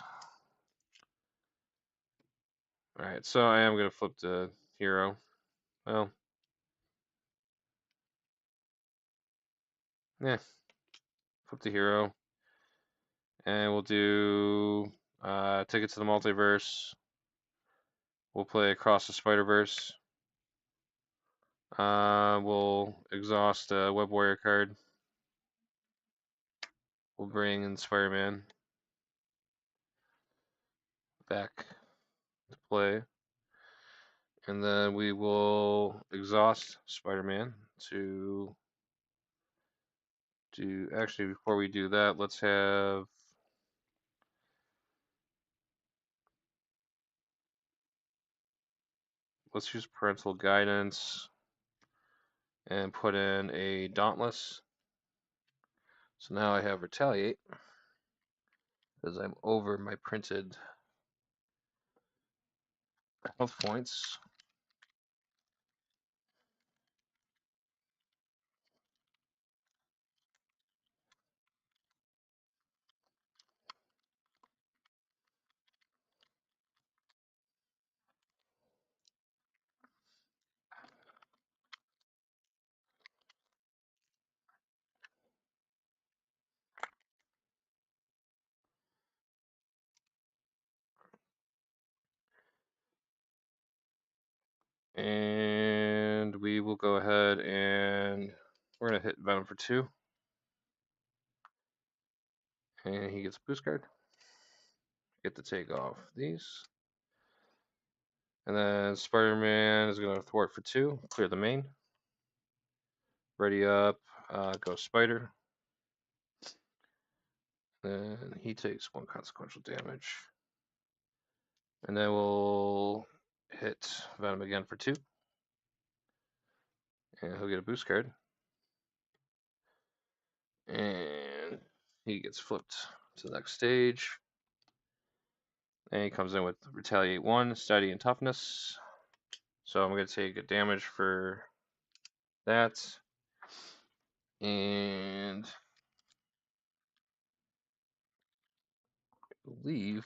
Alright, so I am gonna flip to hero. Well, yeah. Flip to hero. And we'll do Ticket to the Multiverse. We'll play Across the Spider-Verse. We'll exhaust a Web Warrior card. We'll bring in Spider-Man back to play. And then we will exhaust Spider-Man to do. Actually, before we do that, let's use parental guidance and put in a Dauntless. So now I have Retaliate because I'm over my printed health points. And we will go ahead and we're going to hit Venom for 2. And he gets a boost card. Get to take off these. And then Spider-Man is going to thwart for 2, clear the main. Ready up, go Spider. Then he takes 1 consequential damage. And then we'll hit Venom again for 2. And he'll get a boost card. And he gets flipped to the next stage. And he comes in with Retaliate 1, Steady, and Toughness. So I'm going to take a damage for that. And I believe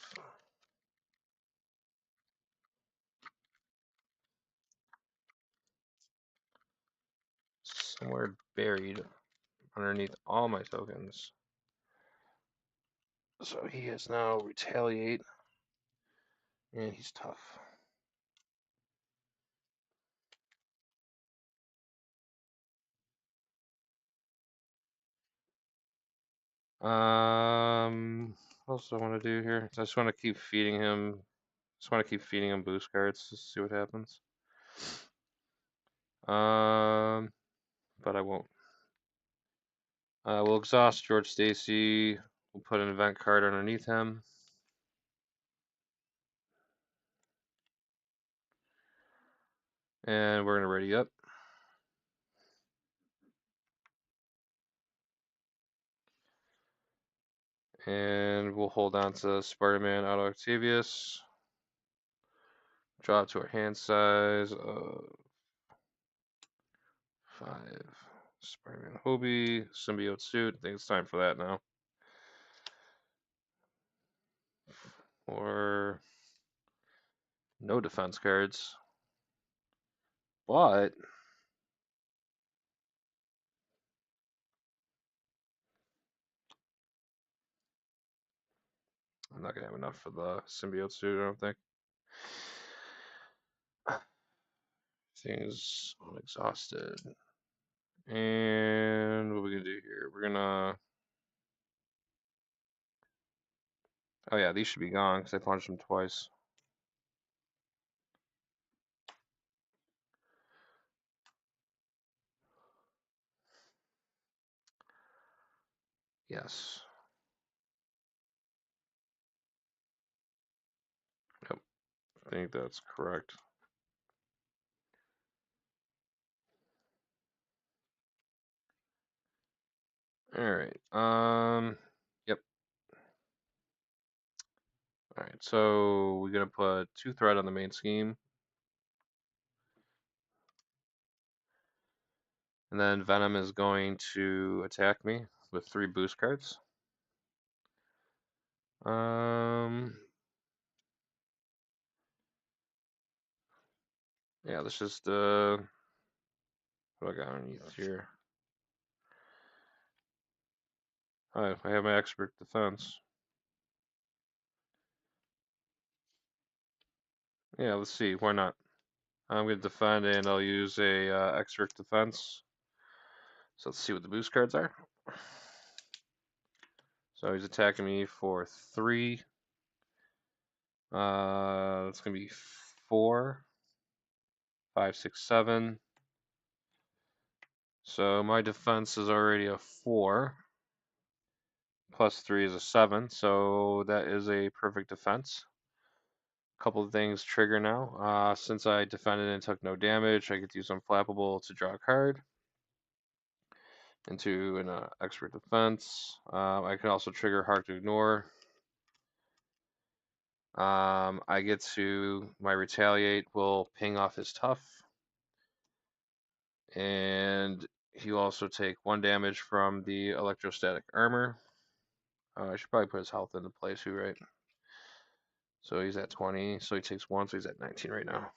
somewhere buried underneath all my tokens. So he is now Retaliate, and he's tough. What else do I want to do here? I just want to keep feeding him. Just want to keep feeding him boost cards to see what happens. But I won't. We'll exhaust George Stacy. We'll put an event card underneath him. And we're going to ready up. And we'll hold on to Spider-Man Auto Octavius. Draw it to our hand size of 5. Spider-Man Hobie, Symbiote Suit. I think it's time for that now. Or no defense cards. But I'm not gonna have enough for the Symbiote Suit, I don't think. Things unexhausted. And what are we gonna do here? We're gonna. Oh yeah, these should be gone because I punched them twice. Yes. Yep. I think that's correct. All right. Yep. All right. So we're gonna put 2 threat on the main scheme, and then Venom is going to attack me with 3 boost cards. Yeah. Let's just what do I got underneath here? Oh, I have my expert defense. Yeah. Let's see. Why not? I'm gonna defend and I'll use a expert defense. So let's see what the boost cards are. So he's attacking me for 3. It's gonna be 4, 5, 6, 7. So my defense is already a 4. Plus 3 is a 7. So that is a perfect defense. A couple of things trigger now. Since I defended and took no damage, I get to use Unflappable to draw a card into an expert defense. I can also trigger Hard to Ignore. I get to my Retaliate will ping off his Tough, and he'll also take 1 damage from the Electrostatic Armor. I should probably put his health into play too, right? So he's at 20, so he takes 1, so he's at 19 right now.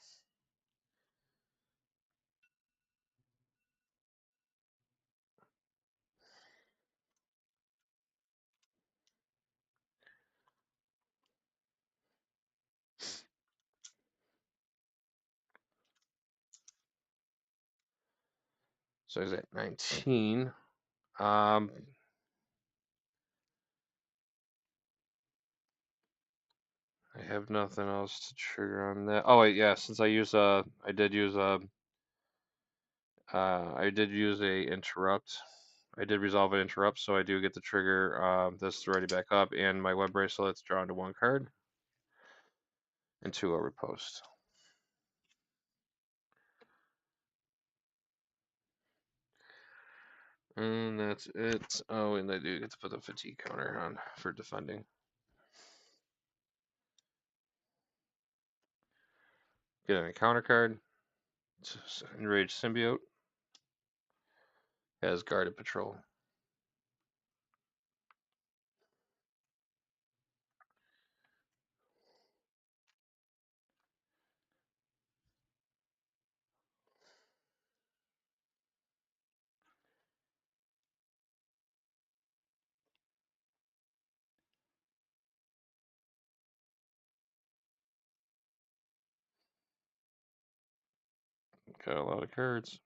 So he's at 19. I have nothing else to trigger on that. Oh wait, yeah. Since I did use a interrupt. I did resolve an interrupt, so I do get to trigger this ready back up, and my web bracelet's drawn to one card and 2 over post. And that's it. Oh, and I do get to put the fatigue counter on for defending. Get an encounter card. Enraged Symbiote has guarded patrol. Got a lot of cards.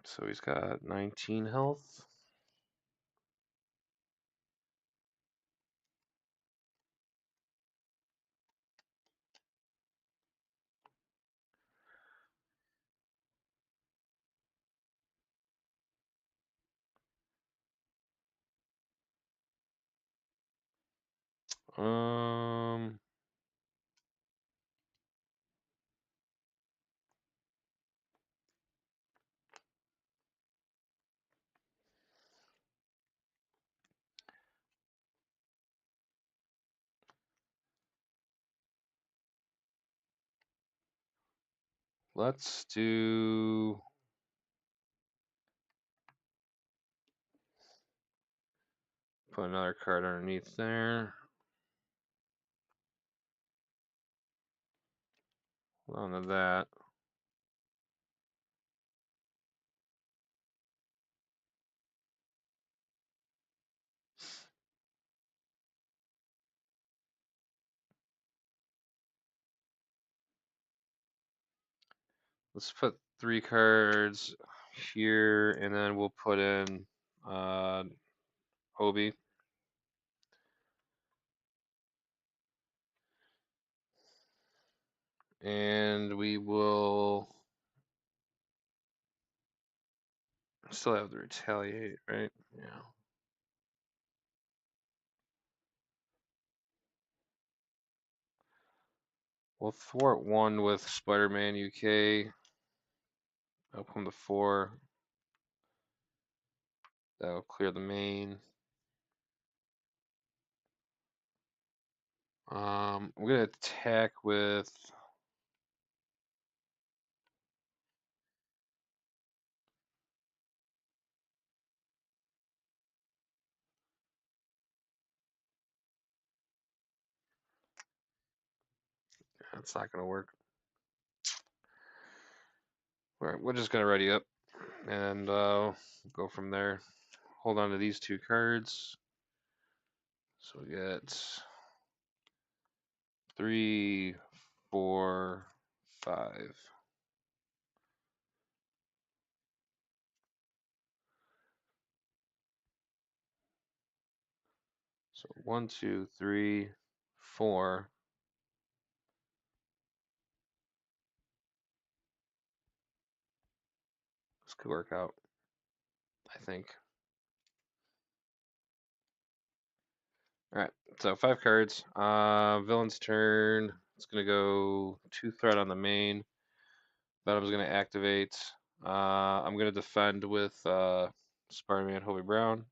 So he's got 19 health. Um, let's do. Put another card underneath there. Hold on to that. Let's put 3 cards here, and then we'll put in Obi. And we will still have to retaliate, right? Yeah. We'll thwart 1 with Spider-Man UK. That'll come to 4. That'll clear the main. I'm gonna attack with. That's not gonna work. All right, we're just gonna ready up and go from there. Hold on to these 2 cards. So we get 3, 4, 5. So 1, 2, 3, 4. This could work out, I think. All right, so 5 cards. Villain's turn. It's gonna go 2 threat on the main. Venom's gonna activate. I'm gonna defend with Spider-Man Hobie Brown.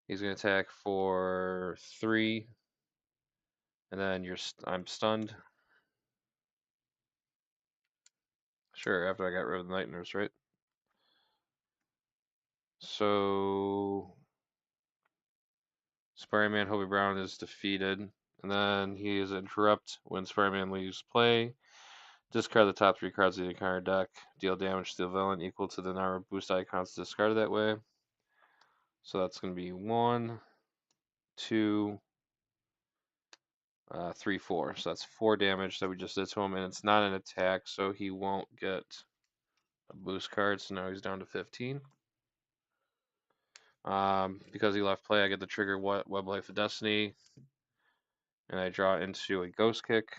He's gonna attack for 3, and then I'm stunned. Sure, after I got rid of the Night Nurse, right? So Spider-Man Hobie Brown is defeated, and then he is interrupt when Spider-Man leaves play. Discard the top 3 cards of the entire deck. Deal damage to the villain equal to the number of boost icons discarded that way. So that's going to be 1, 2, 3, 4. So that's 4 damage that we just did to him, and it's not an attack, so he won't get a boost card. So now he's down to 15. Because he left play, I get the trigger Web Life of Destiny, and I draw into a Ghost Kick,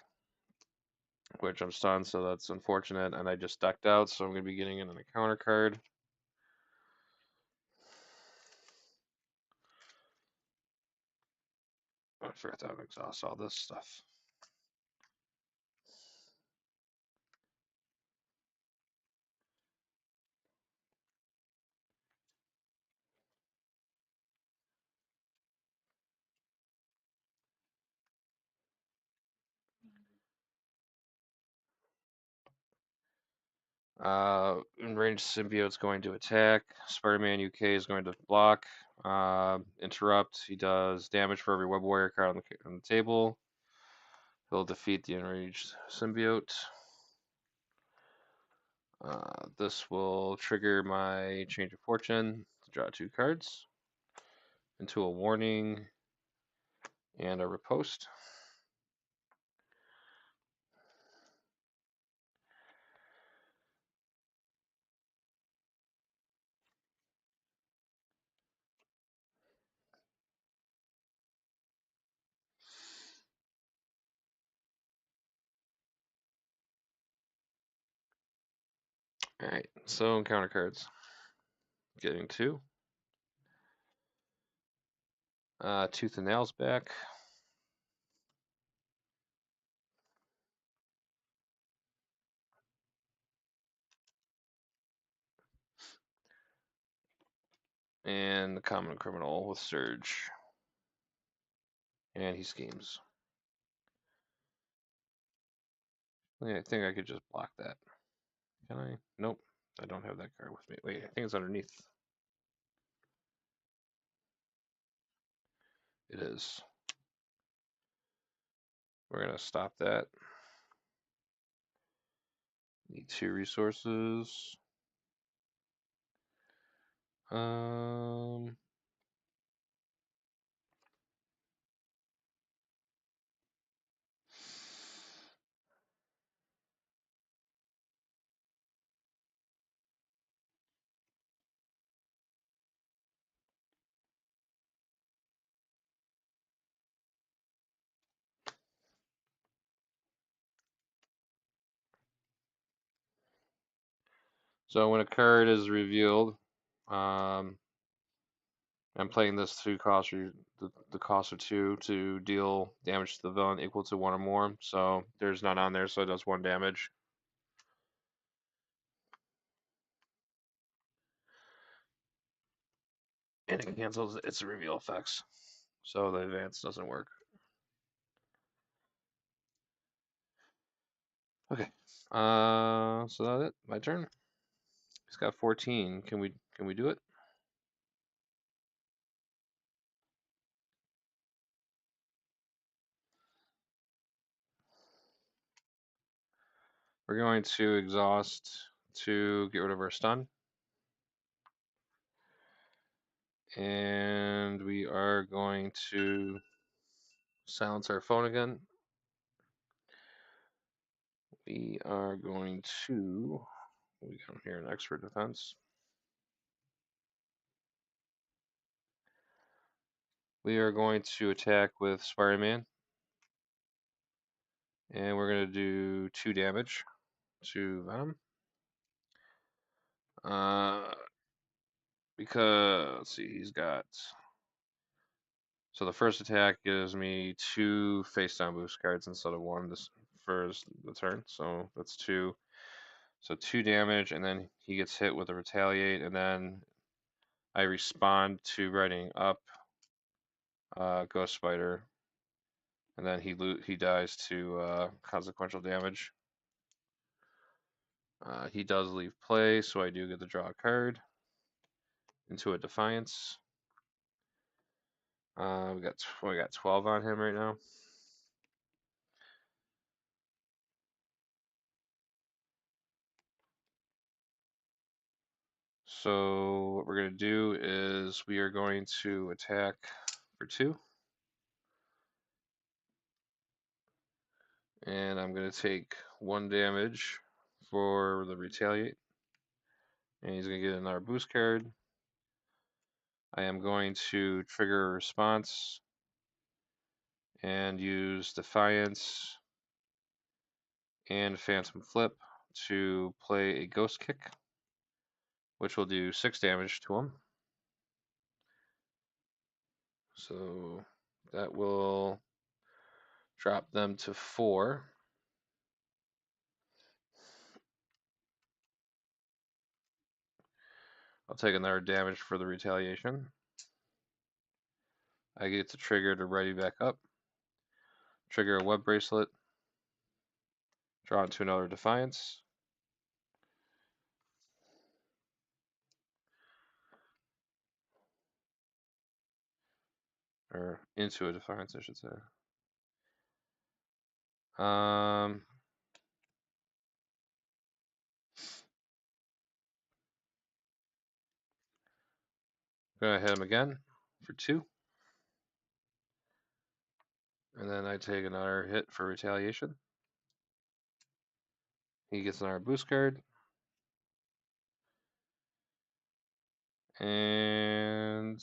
which I'm stunned, so that's unfortunate. And I just decked out, so I'm going to be getting in a counter card. I forgot to exhaust all this stuff. Enraged Symbiote's going to attack. Spider-Man UK is going to block. Interrupt. He does damage for every Web Warrior card on the table. He'll defeat the Enraged Symbiote. This will trigger my Change of Fortune to draw 2 cards into a Warning and a Riposte. Alright, so counter cards. Getting 2. Tooth and Nails back. And the Common Criminal with Surge. And he schemes. Yeah, I think I could just block that. Can I? Nope. I don't have that card with me. Wait, I think it's underneath. It is. We're gonna stop that. Need 2 resources. Um. So when a card is revealed, um, I'm playing this 2 cost, the cost of 2 to deal damage to the villain equal to 1 or more. So there's none on there, so it does 1 damage. And it cancels its reveal effects. So the advance doesn't work. Okay. So that's it. My turn. He's got 14. Can we do it? We're going to exhaust to get rid of our stun. And we are going to silence our phone again. We are going to, we got here an expert defense. We are going to attack with Spider-Man. And we're going to do 2 damage to Venom. Because, let's see, he's got, so the first attack gives me 2 face down boost cards instead of 1 this for the turn. So that's 2. So 2 damage, and then he gets hit with a retaliate, and then I respond to writing up Ghost Spider, and then he dies to consequential damage. He does leave play, so I do get to draw a card into a Defiance. We got 12 on him right now. So what we're going to do is we are going to attack for 2. And I'm going to take 1 damage for the retaliate. And he's going to get another boost card. I am going to trigger a response and use Defiance and Phantom Flip to play a Ghost Kick, which will do 6 damage to him. So that will drop them to 4. I'll take another damage for the retaliation. I get to trigger to ready back up. Trigger a web bracelet. Draw into another Defiance. Or into a Defiance, I should say. Um, Gonna hit him again for 2. And then I take another hit for retaliation. He gets another boost card. And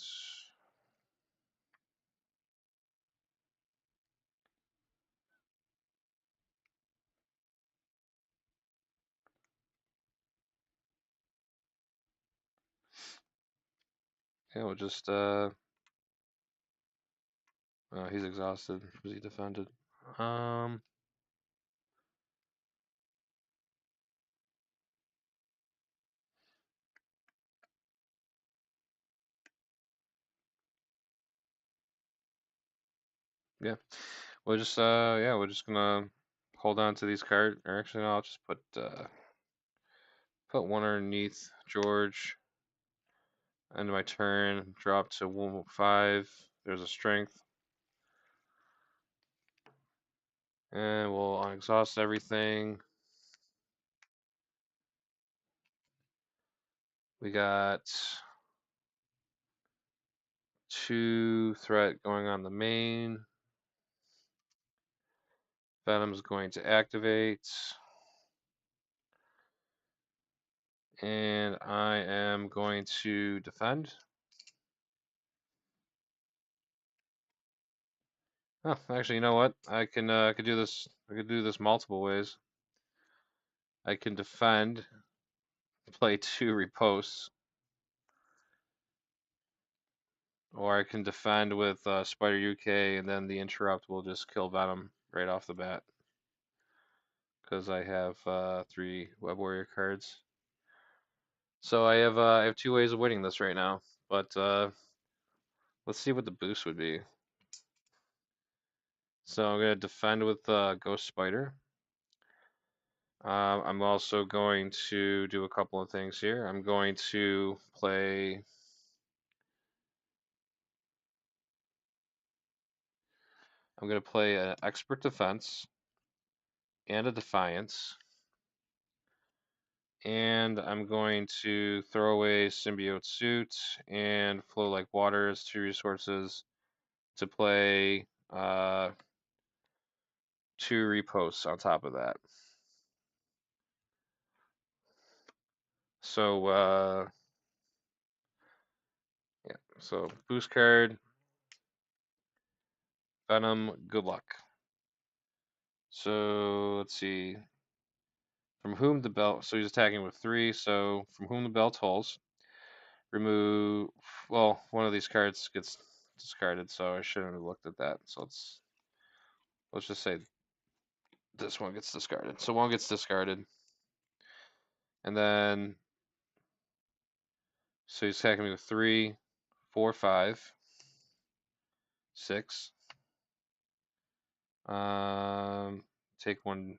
yeah, we'll just oh, he's exhausted because he defended. Yeah. We're just gonna hold on to these cards. Or actually, no, I'll just put one underneath George. End of my turn. Drop to 5. There's a strength, and we'll unexhaust everything. We got 2 threat going on the main. Venom's going to activate. And I am going to defend. Oh, actually, you know what? I could do this. I could do this multiple ways. I can defend, play 2 riposts, or I can defend with Spider UK, and then the interrupt will just kill Venom right off the bat because I have 3 Web Warrior cards. So I have 2 ways of winning this right now, but let's see what the boost would be. So I'm gonna defend with Ghost Spider. I'm also going to do a couple of things here. I'm going to play. I'm going to play an Expert Defense and a Defiance. And I'm going to throw away Symbiote Suit and Flow Like Water as 2 resources to play 2 reposts on top of that. So, yeah, so boost card, Venom, good luck. So, let's see. From whom the belt, so he's attacking with 3, so from whom the bell tolls. Remove, well, one of these cards gets discarded, so I shouldn't have looked at that. So let's just say this one gets discarded. So 1 gets discarded. And then, so he's attacking me with 3, 4, 5, 6. Take 1,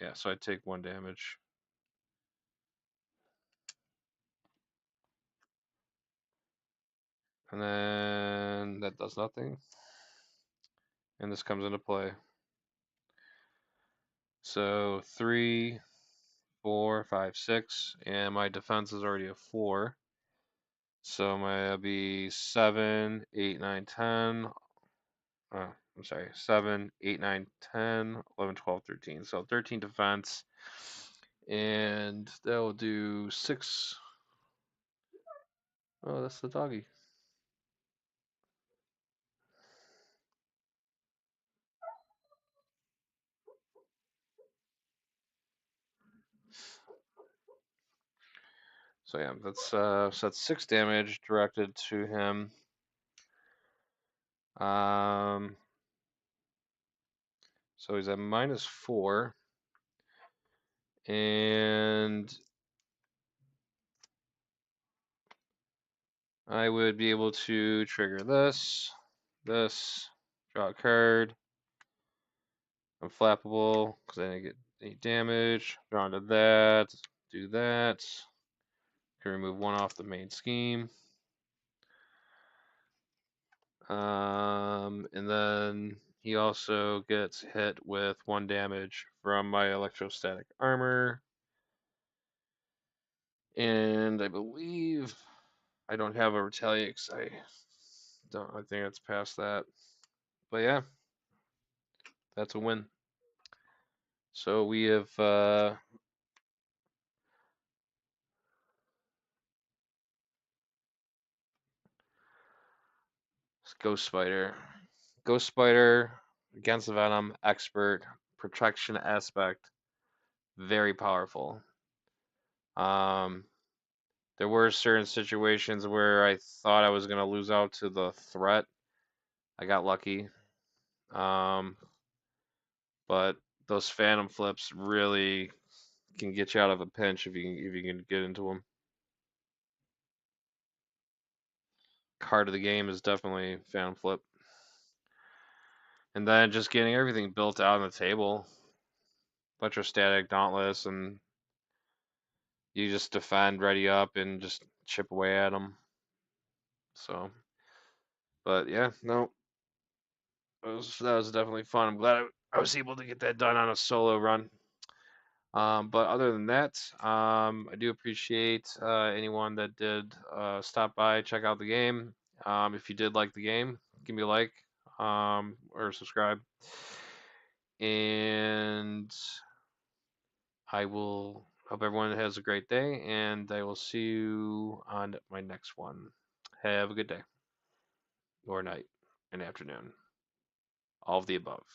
yeah, so I take 1 damage. And then that does nothing. And this comes into play. So 3, 4, 5, 6, and my defense is already a 4. So my be 7, 8, 9, 10. I'm sorry, 7, 8, 9, 10, 11, 12, 13. So 13 defense. And that will do 6. Oh, that's the doggy. So yeah, that's 6 damage directed to him. So he's at -4, and I would be able to trigger this, draw a card. Unflappable because I didn't get any damage. Draw into that, do that. Can remove 1 off the main scheme. And then he also gets hit with 1 damage from my electrostatic armor. And I believe I don't have a retaliate because I think it's past that. But yeah, that's a win. So we have Ghost Spider. Ghost Spider against Venom, expert, protection aspect, very powerful. Um, there were certain situations where I thought I was gonna lose out to the threat. I got lucky. Um, but those Phantom flips really can get you out of a pinch if you can get into them. Card of the game is definitely Phantom flip. And then just getting everything built out on the table. Electrostatic, Dauntless, and you just defend, ready up, and just chip away at them. So, but yeah, no, that was definitely fun. I'm glad I was able to get that done on a solo run. But other than that, I do appreciate anyone that did stop by, check out the game. If you did like the game, give me a like or subscribe. And I will hope everyone has a great day, and I will see you on my next one. Have a good day, or night, and afternoon. All of the above.